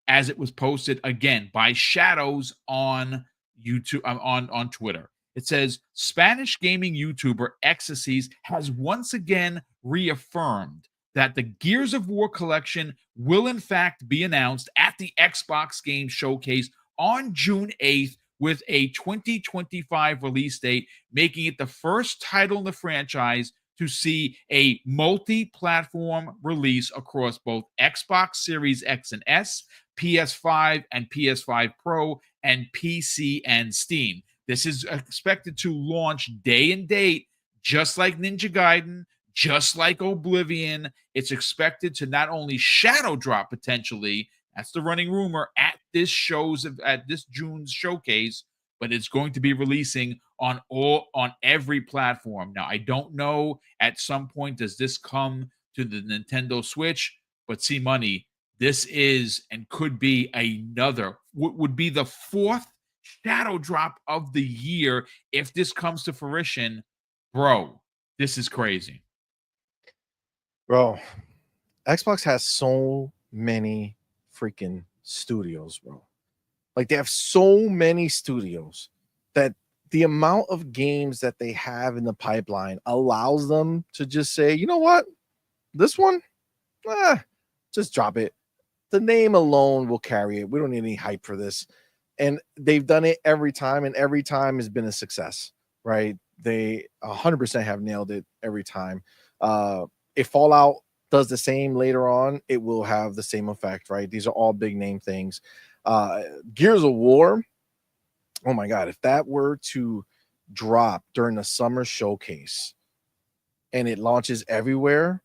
as it was posted again by Shadows on YouTube, on Twitter. It says Spanish gaming YouTuber Ecstasies has once again reaffirmed that the Gears of War collection will in fact be announced at the Xbox Game Showcase on June 8th with a 2025 release date, making it the first title in the franchise to see a multi-platform release across both Xbox Series X and S, PS5 and PS5 Pro, and PC and Steam. This is expected to launch day and date, just like Ninja Gaiden, just like Oblivion. It's expected to not only shadow drop potentially, that's the running rumor, at this June's showcase, but it's going to be releasing on every platform. Now, I don't know at some point does this come to the Nintendo Switch, but see money, this is and could be another would be the 4th shadow drop of the year if this comes to fruition. Bro, this is crazy. Bro, Xbox has so many freaking studios, bro. Like, they have so many studios that the amount of games that they have in the pipeline allows them to just say, you know what, this one, just drop it. The name alone will carry it. We don't need any hype for this. And they've done it every time, and every time has been a success, right? They 100% have nailed it every time. If Fallout does the same later on, it will have the same effect, right? These are all big name things. Gears of War, oh my God, if that were to drop during the summer showcase and it launches everywhere,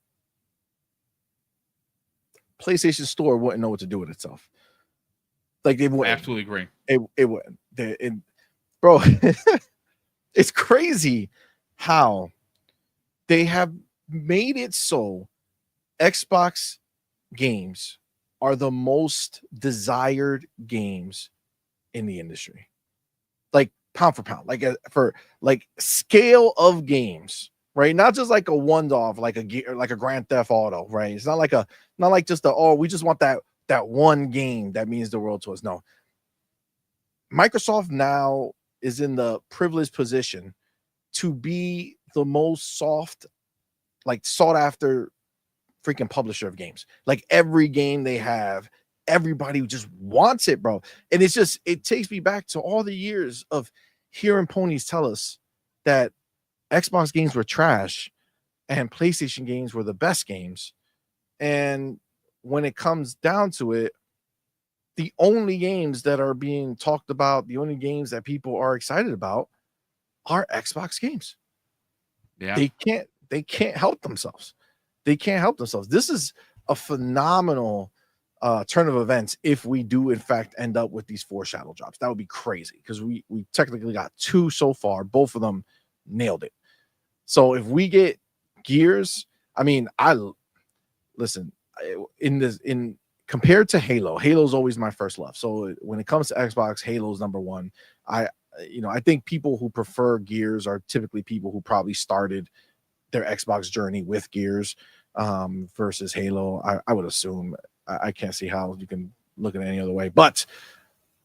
PlayStation Store wouldn't know what to do with itself. Like, they wouldn't. I absolutely agree. It wouldn't. Bro, it's crazy how they have made it so Xbox games are the most desired games in the industry. Like, pound for pound, like for like scale of games, right? Not just like a one-off, like a Grand Theft Auto, right? It's not like just we just want that one game that means the world to us. No. Microsoft now is in the privileged position to be the most sought after freaking publisher of games. Like, every game they have, everybody just wants it, bro. And it takes me back to all the years of hearing ponies tell us that Xbox games were trash and PlayStation games were the best games. And when it comes down to it, the only games that are being talked about, the only games that people are excited about are Xbox games. Yeah. They can't help themselves. This is a phenomenal turn of events if we do in fact end up with these 4 shadow drops. That would be crazy because we technically got 2 so far. Both of them nailed it. So if we get Gears, I mean, compared to Halo's always my first love. So when it comes to Xbox, Halo's number 1. I think people who prefer Gears are typically people who probably started their Xbox journey with Gears versus Halo. I would assume. I can't see how you can look at it any other way. But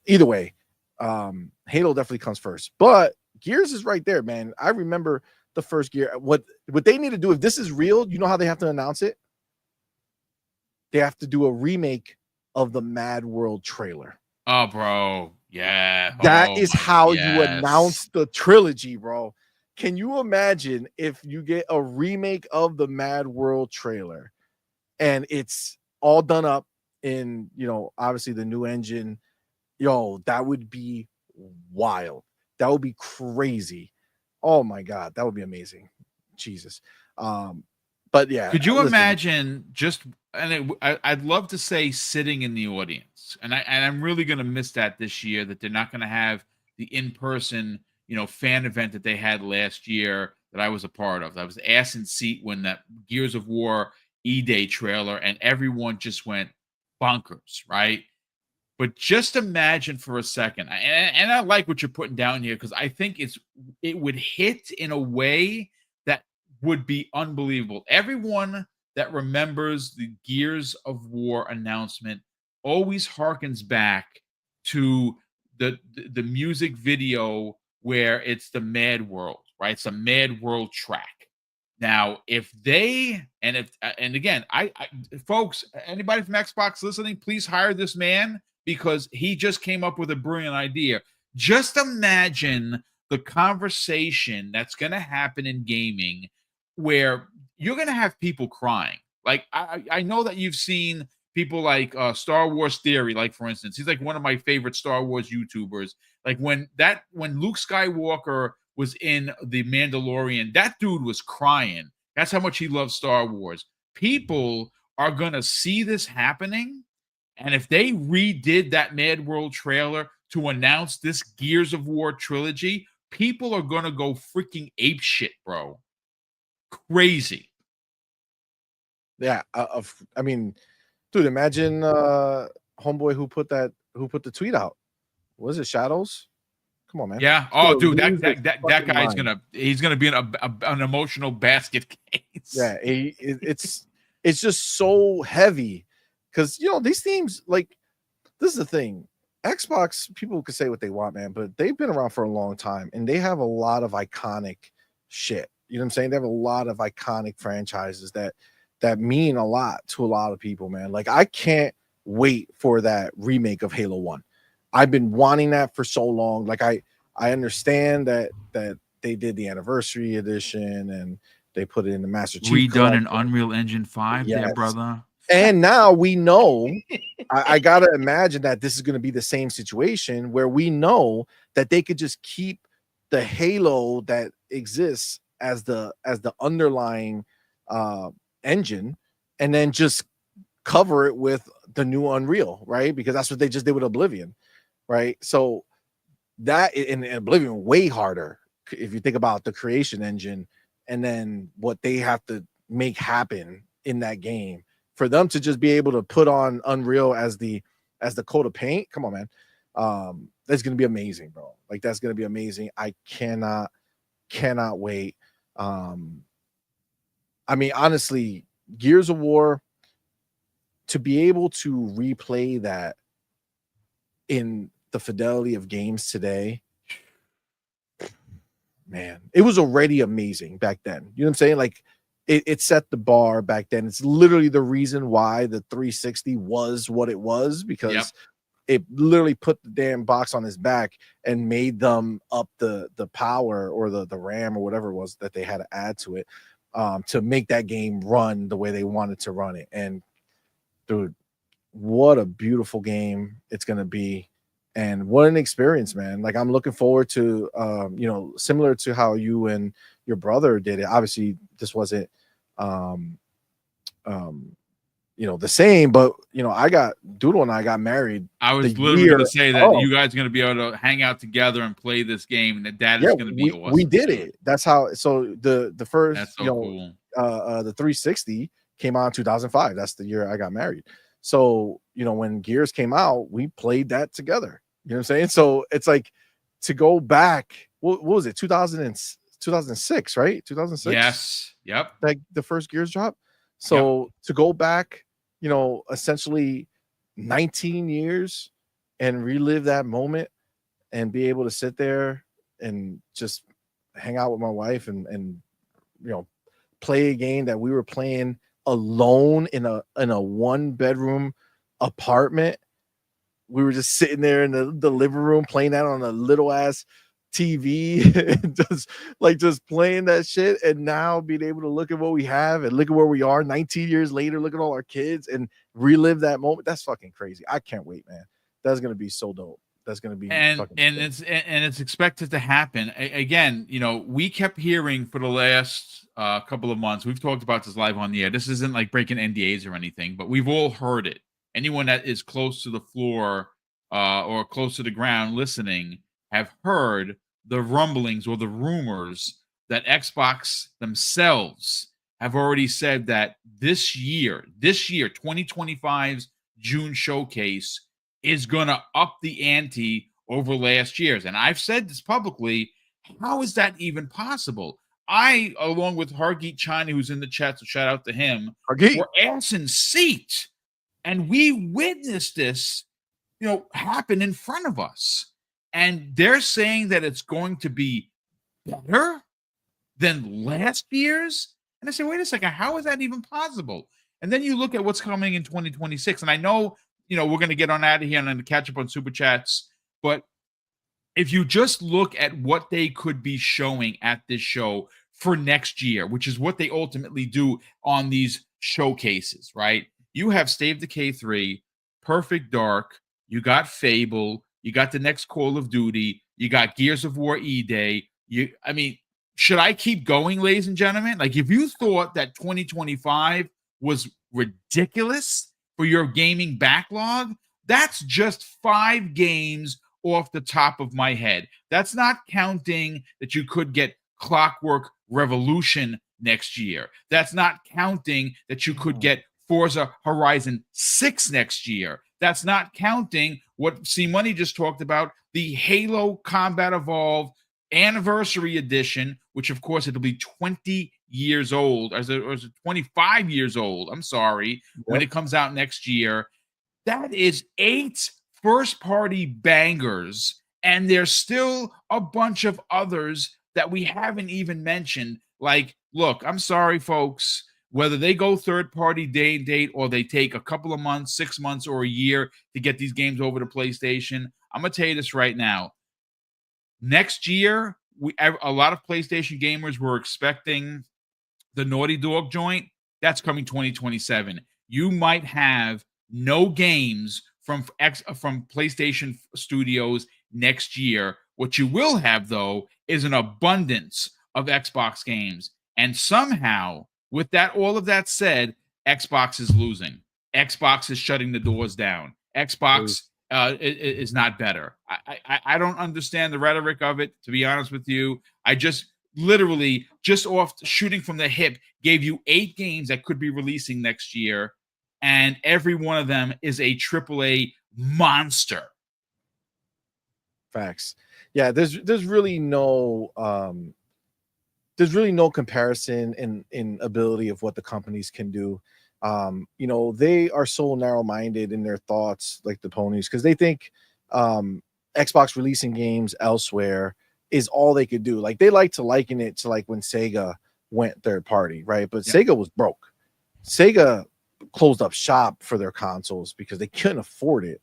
either way, Halo definitely comes first. But Gears is right there, man. I remember the first Gear. What they need to do, if this is real, you know how they have to announce it? They have to do a remake of the Mad World trailer. Oh, bro. Yeah. That is how you announce the trilogy, bro. Can you imagine if you get a remake of the Mad World trailer and it's all done up in, obviously the new engine. Yo, that would be wild. That would be crazy. Oh my God, that would be amazing. Jesus. But yeah, Could you listen, imagine just I'd love to say sitting in the audience, and I'm really going to miss that this year, that they're not going to have the in-person fan event that they had last year that I was a part of. I was ass in seat when that Gears of War E-Day trailer, and everyone just went bonkers, right? But just imagine for a second, and I like what you're putting down here, because I think it would hit in a way that would be unbelievable. Everyone that remembers the Gears of War announcement always harkens back to the music video where it's the Mad World, right? It's a Mad World track. Now, if they and again, I folks, anybody from Xbox listening, please hire this man, because he just came up with a brilliant idea. Just imagine the conversation that's going to happen in gaming, where you're going to have people crying. Like, I know that you've seen people like Star Wars Theory, like, for instance, he's like one of my favorite Star Wars YouTubers. Like when Luke Skywalker was in The Mandalorian, that dude was crying. That's how much he loves Star Wars. People are going to see this happening. And if they redid that Mad World trailer to announce this Gears of War trilogy, people are going to go freaking ape shit, bro. Crazy. Yeah. I mean, dude, imagine homeboy who put the tweet out. Was it Shadows? Come on, man. Yeah. Oh, dude, that guy's he's gonna be in an emotional basket case. Yeah, it's just so heavy, because these themes, like, this is the thing. Xbox, people can say what they want, man, but they've been around for a long time, and they have a lot of iconic shit. You know what I'm saying? They have a lot of iconic franchises that mean a lot to a lot of people, man. Like, I can't wait for that remake of Halo 1. I've been wanting that for so long. Like, I understand that they did the anniversary edition and they put it in the Master Chief redone in Unreal Engine 5, yes. there, brother. And now we know, I gotta imagine that this is going to be the same situation, where we know that they could just keep the Halo that exists as the underlying engine, and then just cover it with the new Unreal, right? Because that's what they just did with Oblivion, right? So that in Oblivion, way harder if you think about the creation engine and then what they have to make happen in that game. For them to just be able to put on Unreal as the coat of paint, come on, man. That's gonna be amazing, bro. Like, that's gonna be amazing. I cannot wait. I mean, honestly, Gears of War, to be able to replay that in the fidelity of games today, man, it was already amazing back then. You know what I'm saying? Like, it set the bar back then. It's literally the reason why the 360 was what it was, because it literally put the damn box on his back and made them up the power or the RAM or whatever it was that they had to add to it to make that game run the way they wanted to run it. And dude, what a beautiful game it's gonna be, and what an experience, man. Like, I'm looking forward to similar to how you and your brother did it. Obviously, this wasn't the same, but I got Doodle and I got married. I was literally going to say that you guys are going to be able to hang out together and play this game, and that is going to be awesome. We did it. That's how. So the first, that's so cool. The 360 came out in 2005. That's the year I got married. So when Gears came out, we played that together. You know what I'm saying? So it's like, to go back. What was it? 2006, right? 2006. Yes. Yep. Like the first Gears drop. So to go back, essentially 19 years and relive that moment and be able to sit there and just hang out with my wife and play a game that we were playing alone in a 1-bedroom apartment. We were just sitting there in the living room playing that on a little ass TV and just playing that shit, and now being able to look at what we have and look at where we are 19 years later, look at all our kids and relive that moment. That's fucking crazy. I can't wait, man. That's gonna be so dope. That's gonna be fucking it's expected to happen. Again, we kept hearing for the last couple of months. We've talked about this live on the air. This isn't like breaking NDAs or anything, but we've all heard it. Anyone that is close to the floor or close to the ground listening have heard the rumblings or the rumors that Xbox themselves have already said that this year, 2025's June showcase is going to up the ante over last year's. And I've said this publicly. How is that even possible? I, along with Hargeet China, who's in the chat, so shout out to him, were ass in seat. And we witnessed this, happen in front of us. And they're saying that it's going to be better than last year's. And I say, wait a second, how is that even possible? And then you look at what's coming in 2026. And I know, we're going to get on out of here and then catch up on Super Chats. But if you just look at what they could be showing at this show for next year, which is what they ultimately do on these showcases, right? You have State of Decay 3, Perfect Dark, you got Fable, you got the next Call of Duty, you got Gears of War E-Day. Should I keep going, ladies and gentlemen? Like, if you thought that 2025 was ridiculous for your gaming backlog, that's just 5 games off the top of my head. That's not counting that you could get Clockwork Revolution next year. That's not counting that you could get Forza Horizon 6 next year. That's not counting what C Money just talked about, the Halo Combat Evolved Anniversary Edition, which of course it'll be 20 years old, or is it 25 years old? I'm sorry, when it comes out next year. That is 8 first-party bangers, and there's still a bunch of others that we haven't even mentioned. Like, look, I'm sorry, folks. Whether they go third-party day and date or they take a couple of months, 6 months, or a year to get these games over to PlayStation, I'm going to tell you this right now. Next year, a lot of PlayStation gamers were expecting the Naughty Dog joint. That's coming 2027. You might have no games from PlayStation Studios next year. What you will have, though, is an abundance of Xbox games. And somehow, with that, all of that said, Xbox is losing. Xbox is shutting the doors down. Xbox is not better. I don't understand the rhetoric of it, to be honest with you. I just literally, just off shooting from the hip, gave you 8 games that could be releasing next year, and every one of them is a AAA monster. Facts. Yeah, there's really no comparison in ability of what the companies can do. They are so narrow-minded in their thoughts, like the ponies, because they think Xbox releasing games elsewhere is all they could do. Like, they like to liken it to like when Sega went third party, right? But Sega was broke. Sega closed up shop for their consoles because they couldn't afford it,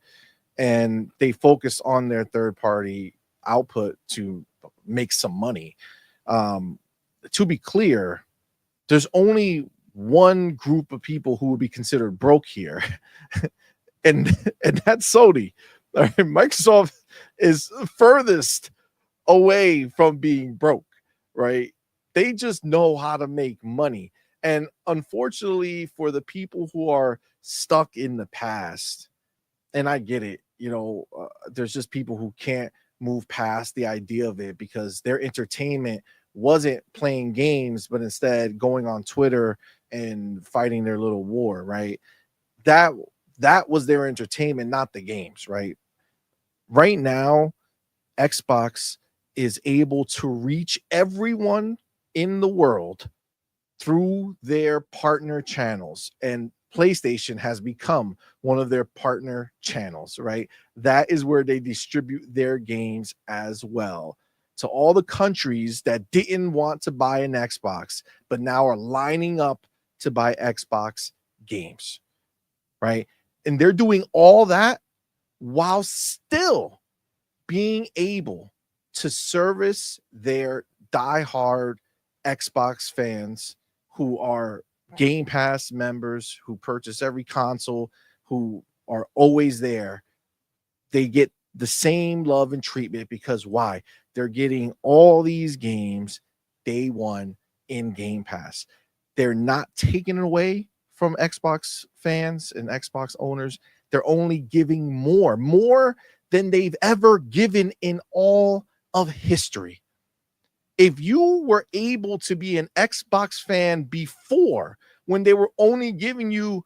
and they focused on their third party output to make some money. To be clear, there's only one group of people who would be considered broke here, and that's Sony. Microsoft is furthest away from being broke, right? They just know how to make money. And unfortunately, for the people who are stuck in the past, and I get it, there's just people who can't move past the idea of it because their entertainment wasn't playing games, but instead going on Twitter and fighting their little war, right? That was their entertainment, not the games, right? Right now, Xbox is able to reach everyone in the world through their partner channels, and PlayStation has become one of their partner channels, right? That is where they distribute their games as well to all the countries that didn't want to buy an Xbox, but now are lining up to buy Xbox games, right? And they're doing all that while still being able to service their diehard Xbox fans who are Game Pass members, who purchase every console, who are always there. They get the same love and treatment because why? They're getting all these games day one in Game Pass. They're not taking it away from Xbox fans and Xbox owners. They're only giving more than they've ever given in all of history. If you were able to be an Xbox fan before, when they were only giving you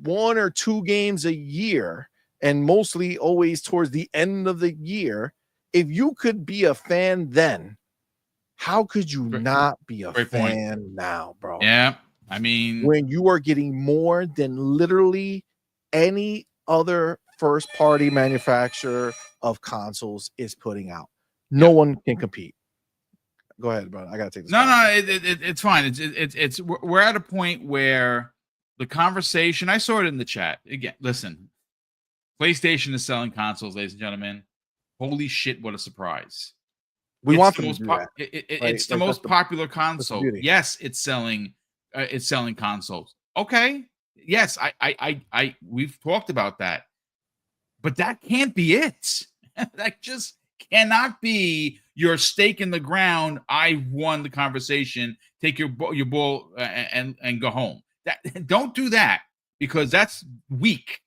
1 or 2 games a year, and mostly always towards the end of the year, if you could be a fan then, how could you not be a fan now, bro? Yeah, I mean, when you are getting more than literally any other first-party manufacturer of consoles is putting out. No one can compete. Go ahead, bro. I gotta take this. No, it's fine. It's we're at a point where the conversation. I saw it in the chat again. Listen, PlayStation is selling consoles, ladies and gentlemen. Holy shit! What a surprise! Want them to do that. It's the most popular console. Yes, it's selling. It's selling consoles. Okay. Yes, I we've talked about that, but that can't be it. That just cannot be your stake in the ground. I won the conversation. Take your ball and go home. Don't do that, because that's weak,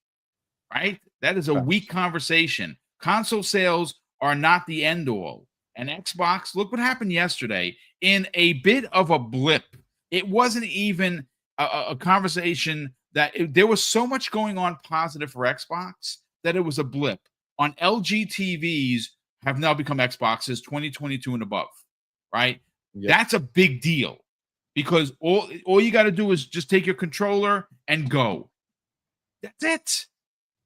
right? That is a weak conversation. Console sales are not the end all. And Xbox, look what happened yesterday in a bit of a blip. It wasn't even a conversation there was so much going on positive for Xbox that it was a blip. On LG TVs have now become Xboxes 2022 and above, right? Yep. That's a big deal, because all you got to do is just take your controller and go. That's it.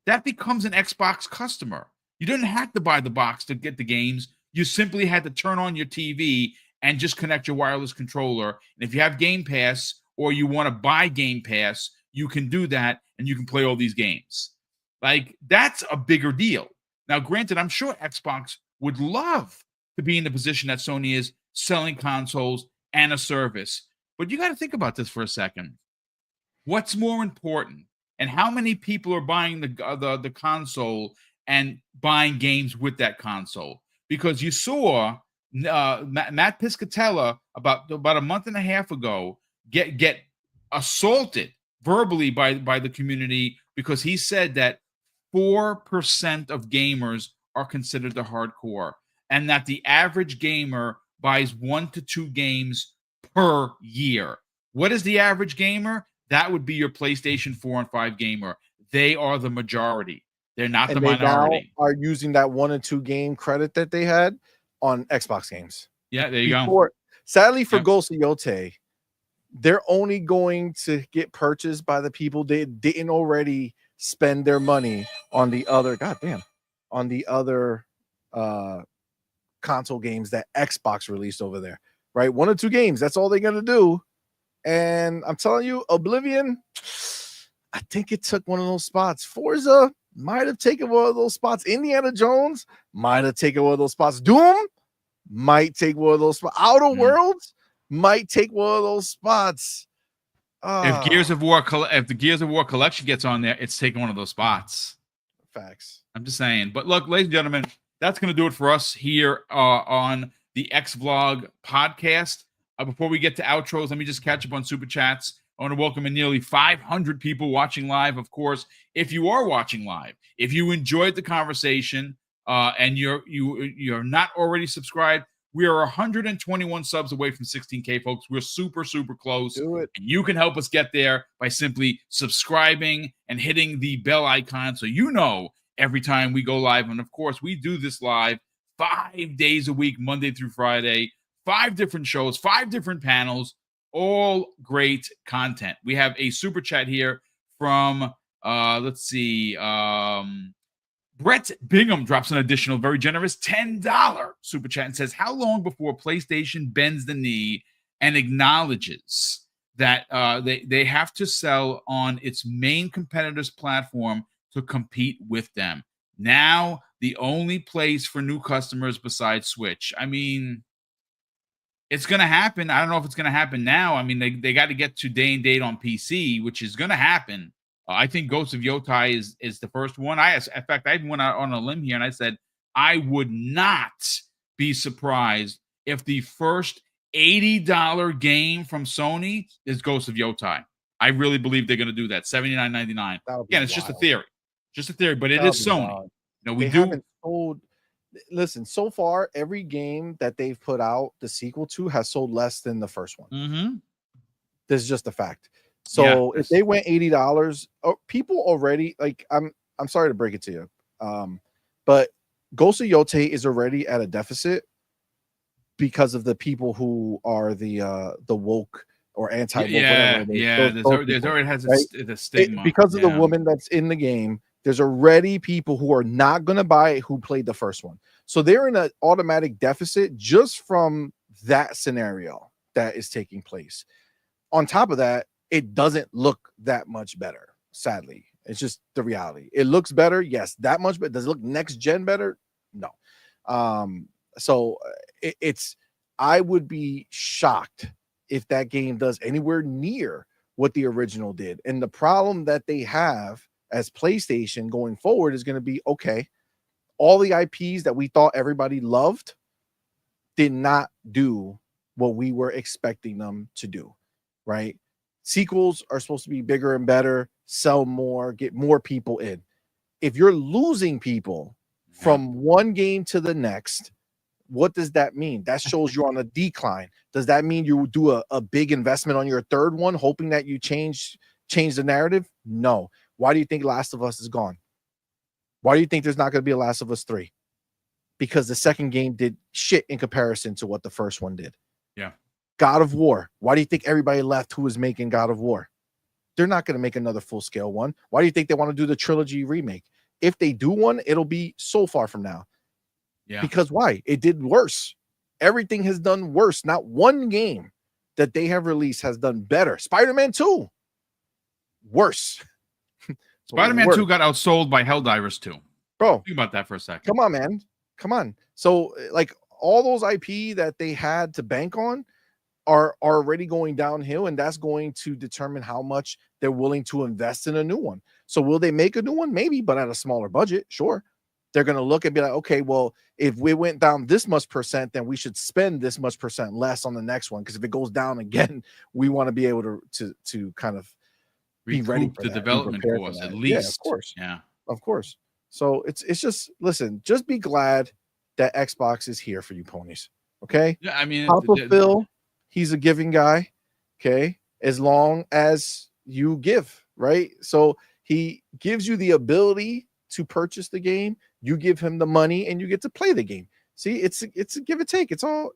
That becomes an Xbox customer. You didn't have to buy the box to get the games. You simply had to turn on your TV and just connect your wireless controller. And if you have Game Pass or you want to buy Game Pass, you can do that and you can play all these games. Like, that's a bigger deal. Now, granted, I'm sure Xbox would love to be in the position that Sony is, selling consoles and a service. But you got to think about this for a second. What's more important? And how many people are buying the console and buying games with that console? Because you saw Matt Piscatella about a month and a half ago get assaulted verbally by the community, because he said that 4% of gamers are considered the hardcore, and that the average gamer buys 1 to 2 games per year. What is the average gamer? That would be your PlayStation 4 and 5 gamer. They are the majority. They're not the minority. Now are using that 1 and 2 game credit that they had on Xbox games. Yeah, there you go. Sadly for Ghost of Yote, they're only going to get purchased by the people that didn't already spend their money on the other console games that Xbox released over there, right? 1 or 2 games, that's all they're gonna do. And I'm telling you, Oblivion, I think it took one of those spots. Forza might have taken one of those spots. Indiana Jones might have taken one of those spots. Doom might take one of those spots. Outer Worlds might take one of those spots. If the Gears of War collection gets on there, it's taking one of those spots. Facts. I'm just saying. But look, ladies and gentlemen, that's going to do it for us here on the X Vlog podcast. Before we get to outros, let me just catch up on Super Chats. I want to welcome in nearly 500 people watching live. Of course, if you are watching live, if you enjoyed the conversation and you're not already subscribed, we are 121 subs away from 16K, folks. We're super, super close. Do it. And you can help us get there by simply subscribing and hitting the bell icon so you know every time we go live. And, of course, we do this live 5 days a week, Monday through Friday, 5 different shows, 5 different panels, all great content. We have a super chat here from, Brett Bingham drops an additional, very generous $10 super chat and says, how long before PlayStation bends the knee and acknowledges that they have to sell on its main competitor's platform to compete with them? now the only place for new customers besides Switch. I mean, it's going to happen. I don't know if it's going to happen now. I mean, they got to get to day and date on PC, which is going to happen. I think Ghost of Yotai is the first one. In fact, I went out on a limb here and I said I would not be surprised if the first $80 game from Sony is Ghost of Yotai. I really believe they're going to do that. $79.99. Again, it's just a theory. Just a theory, but it is Sony. We haven't sold. Listen, so far, every game that they've put out the sequel to has sold less than the first one. Mm-hmm. This is just a fact. So if they went $80, people already like. I'm sorry to break it to you, but Ghost of Yotai is already at a deficit because of the people who are the woke or anti-woke. There's already has the stigma because of the woman that's in the game. There's already people who are not going to buy it who played the first one. So they're in an automatic deficit just from that scenario that is taking place. On top of that, it doesn't look that much better, sadly. It's just the reality. It looks better, yes, that much, but does it look next gen better? No. So I would be shocked if that game does anywhere near what the original did. And the problem that they have as PlayStation going forward is going to be, okay, all the IPs that we thought everybody loved did not do what we were expecting them to do, right? Sequels are supposed to be bigger and better, sell more, get more people in. If you're losing people from one game to the next, what does that mean? That shows you're on a decline. Does that mean you do a big investment on your third one, hoping that you change the narrative? No. Why do you think Last of Us is gone? Why do you think there's not going to be a Last of Us 3? Because the second game did shit in comparison to what the first one did. Yeah. God of War. Why do you think everybody left who was making God of War? They're not going to make another full-scale one. Why do you think they want to do the trilogy remake? If they do one, it'll be so far from now. Yeah. Because why? It did worse. Everything has done worse. Not one game that they have released has done better. Spider-Man 2. Worse. Spider-Man 2 got outsold by Helldivers 2. Bro, think about that for a second. Come on, man. Come on. So, like, all those IP that they had to bank on are already going downhill, and that's going to determine how much they're willing to invest in a new one. So, will they make a new one? Maybe, but at a smaller budget. Sure. They're going to look and be like, okay, well, if we went down this much %, then we should spend this much % less on the next one. Because if it goes down again, we want to be able to kind of be ready for the development cost at least. Yeah, of course. Yeah, of course. So it's just, listen, just be glad that Xbox is here for you ponies. Okay. Yeah, I mean, Papa Phil, he's a giving guy. Okay, as long as you give, right? So he gives you the ability to purchase the game. You give him the money, and you get to play the game. See, it's a give and take. It's all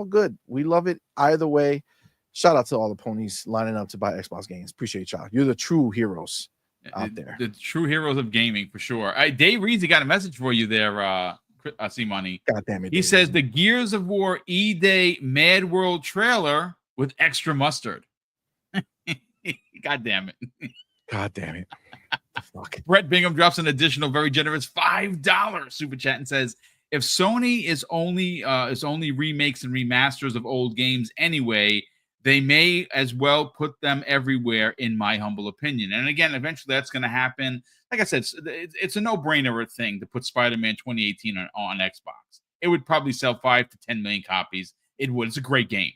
good. We love it either way. Shout out to all the ponies lining up to buy Xbox games. Appreciate y'all. You're the true heroes out there. The true heroes of gaming, for sure. Dave Reedsy got a message for you there, C-Money. God damn it. He says the Gears of War E-Day Mad World trailer with extra mustard. God damn it. God damn it. Fuck. Brett Bingham drops an additional very generous $5 super chat and says, if Sony is only remakes and remasters of old games anyway, they may as well put them everywhere, in my humble opinion. And again, eventually that's going to happen. Like I said, it's a no-brainer thing to put Spider-Man 2018 on Xbox. It would probably sell 5 to 10 million copies. It would. It's a great game.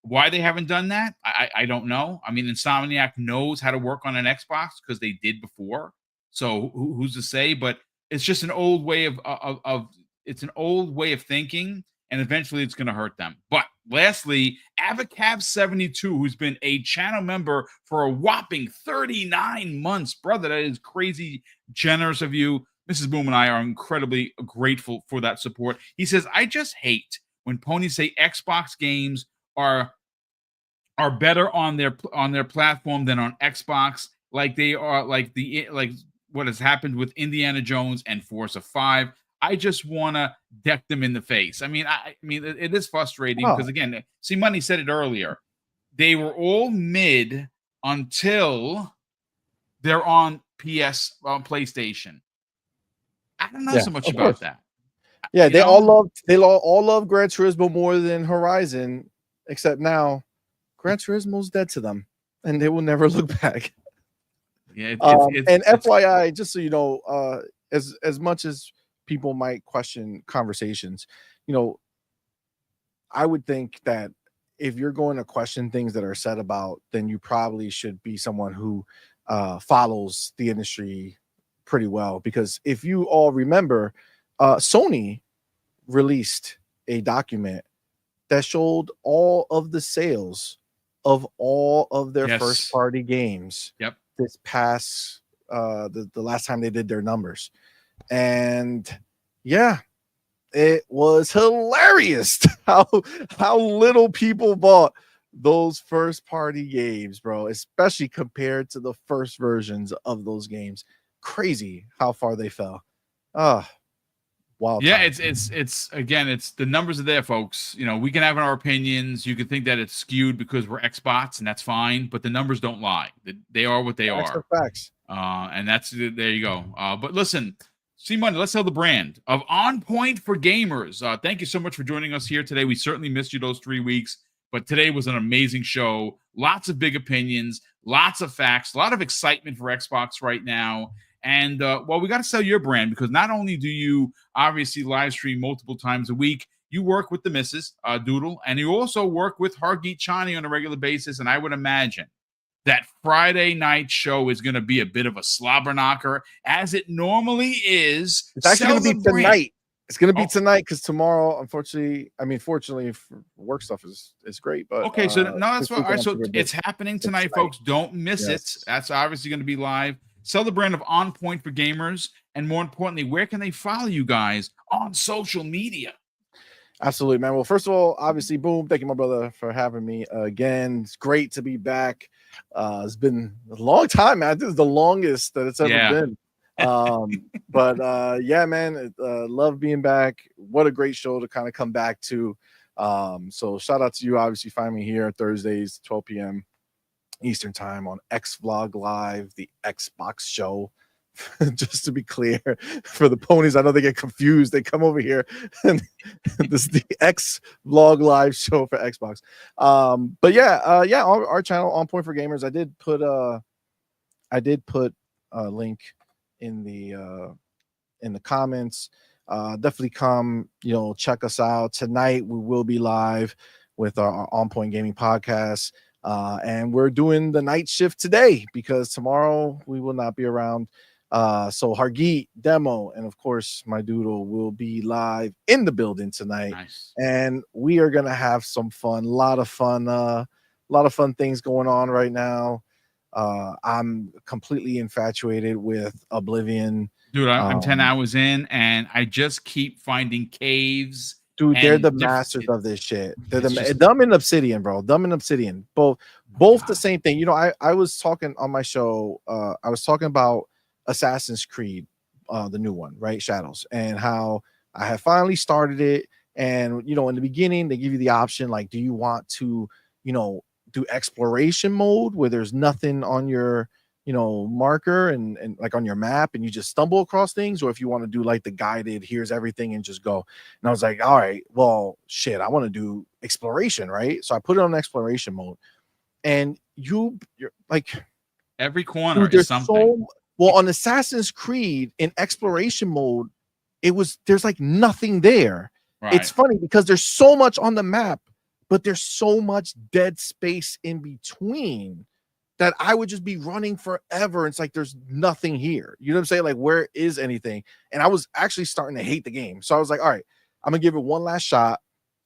Why they haven't done that, I don't know. I mean, Insomniac knows how to work on an Xbox because they did before. So who's to say? But it's just an old way it's an old way of thinking, and eventually it's going to hurt them. But lastly, Avocab72, who's been a channel member for a whopping 39 months. Brother, that is crazy generous of you. Mrs. Boom and I are incredibly grateful for that support. He says, I just hate when ponies say Xbox games are better on their platform than on Xbox, like they are like what has happened with Indiana Jones and Forza 5. I just want to deck them in the face. I mean, it is frustrating because, again, see, Money said it earlier. They were all mid until they're on PlayStation. I don't know so much about that. Yeah, they all love Gran Turismo more than Horizon, except now Gran Turismo's dead to them, and they will never look back. Yeah, and FYI, just so you know, as much as people might question conversations, you know, I would think that if you're going to question things that are said about, then you probably should be someone who follows the industry pretty well. Because if you all remember, Sony released a document that showed all of the sales of all of their first party games. Yep. This past the last time they did their numbers. And yeah, it was hilarious how little people bought those first party games, bro, especially compared to the first versions of those games. Crazy how far they fell. Wild. Yeah, it's again, it's the numbers are there, folks. You know, we can have our opinions. You can think that it's skewed because we're Xbox, and that's fine, but the numbers don't lie. They are what they are. Facts. And that's there you go. But listen, C-Money, let's tell the brand of On Point for Gamers. Thank you so much for joining us here today. We certainly missed you those 3 weeks, but today was an amazing show. Lots of big opinions, lots of facts, a lot of excitement for Xbox right now. And, well, we got to sell your brand because not only do you obviously live stream multiple times a week, you work with the missus, Doodle, and you also work with Hargeet Chani on a regular basis. And I would imagine that Friday night show is going to be a bit of a slobber knocker, as it normally is. It's actually going to be tonight. It's going to be tonight because tomorrow, unfortunately, fortunately, work stuff is great. But okay, so no, that's what. All right, so it's happening tonight, folks. Don't miss it. That's obviously going to be live. Sell the brand of On Point for Gamers, and more importantly, where can they follow you guys on social media? Absolutely, man. Well, first of all, obviously, Boom, thank you, my brother, for having me again. It's great to be back. It's been a long time, man. This is the longest that it's ever been. But yeah, man, love being back. What a great show to kind of come back to. So shout out to you. Obviously, find me here Thursdays, 12 p.m. Eastern time on XVlog Live, the Xbox show. Just to be clear, for the ponies, I know they get confused. They come over here, and this is the XVlog Live show for Xbox. But yeah, our channel On Point for Gamers. I did put a link in the comments. Definitely come, check us out. Tonight we will be live with our On Point Gaming podcast. And we're doing the night shift today because tomorrow we will not be around. So Hargeet, Demo, and of course my Doodle will be live in the building tonight. Nice. And we are gonna have some fun, a lot of fun things going on right now. I'm completely infatuated with Oblivion. Dude, I'm 10 hours in and I just keep finding caves. Dude, they're the masters of this shit. They're Dumb and Obsidian, bro. Dumb and Obsidian. Both the same thing. I was talking on my show, I was talking about Assassin's Creed, the new one, right? Shadows, and how I have finally started it. And in the beginning, they give you the option, like, do you want to, do exploration mode where there's nothing on your marker and like on your map and you just stumble across things, or if you want to do like the guided, here's everything and just go. And I was like, all right, well, shit, I want to do exploration, right? So I put it on exploration mode, and you're like, every corner is something. Well, on Assassin's Creed in exploration mode, there's like nothing there. Right. It's funny because there's so much on the map, but there's so much dead space in between that I would just be running forever. It's like there's nothing here. You know what I'm saying? Like, where is anything? And I was actually starting to hate the game. So I was like, all right, I'm gonna give it one last shot,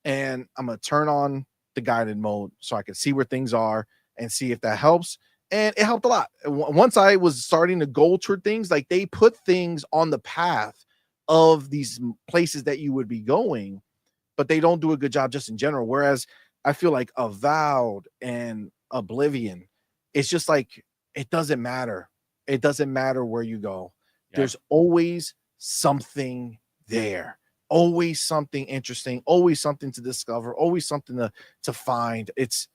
and I'm gonna turn on the guided mode so I can see where things are and see if that helps. And it helped a lot. Once I was starting to go toward things, like they put things on the path of these places that you would be going, but they don't do a good job just in general. Whereas I feel like Avowed and Oblivion, it's just like, it doesn't matter. It doesn't matter where you go. Yeah. There's always something there. Always something interesting. Always something to discover. Always something to find. It's,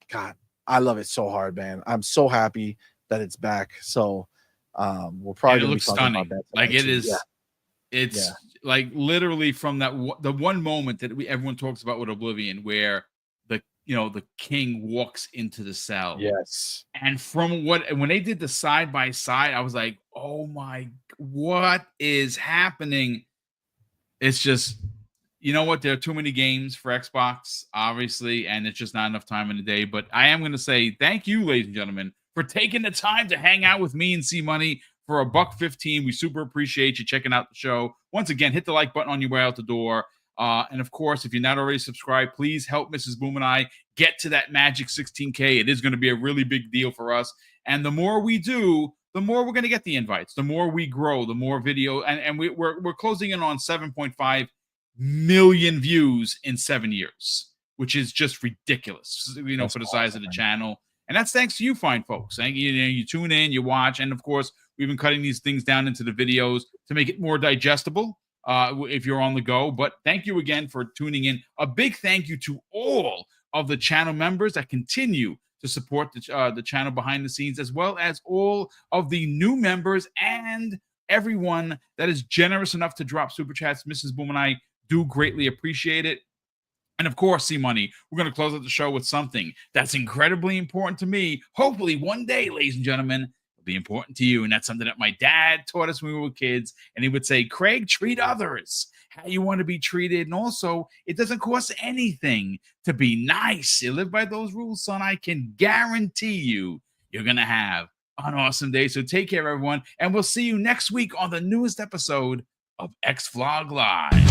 God, I love it so hard, man. I'm so happy that it's back. So We're probably And it going to be looks talking stunning. about that Like tonight, it too. is. It's like literally from that the one moment that everyone talks about with Oblivion, where the king walks into the cell. Yes. And from when they did the side by side, I was like, oh my, what is happening? It's just, you know what? There are too many games for Xbox, obviously, and it's just not enough time in the day. But I am going to say thank you, ladies and gentlemen, for taking the time to hang out with me and C Money for $1.15. We super appreciate you checking out the show. Once again, hit the like button on your way out the door. And of course, if you're not already subscribed, please help Mrs. Boom and I get to that magic 16K. It is going to be a really big deal for us. And the more we do, the more we're going to get the invites. The more we grow, the more video. And we're closing in on 7.5 million views in 7 years, which is just ridiculous, for the size of the channel. And that's thanks to you fine folks. Thank you. You tune in, you watch. And of course, we've been cutting these things down into the videos to make it more digestible if you're on the go. But thank you again for tuning in. A big thank you to all of the channel members that continue to support the channel behind the scenes, as well as all of the new members and everyone that is generous enough to drop super chats. Mrs. Boom and I do greatly appreciate it. And of course, C-Money, we're going to close out the show with something that's incredibly important to me. Hopefully one day, ladies and gentlemen, it'll be important to you. And that's something that my dad taught us when we were kids. And he would say, Craig, treat others how you want to be treated. And also, it doesn't cost anything to be nice. You live by those rules, son. I can guarantee you're going to have an awesome day. So take care, everyone. And we'll see you next week on the newest episode of X Vlog Live.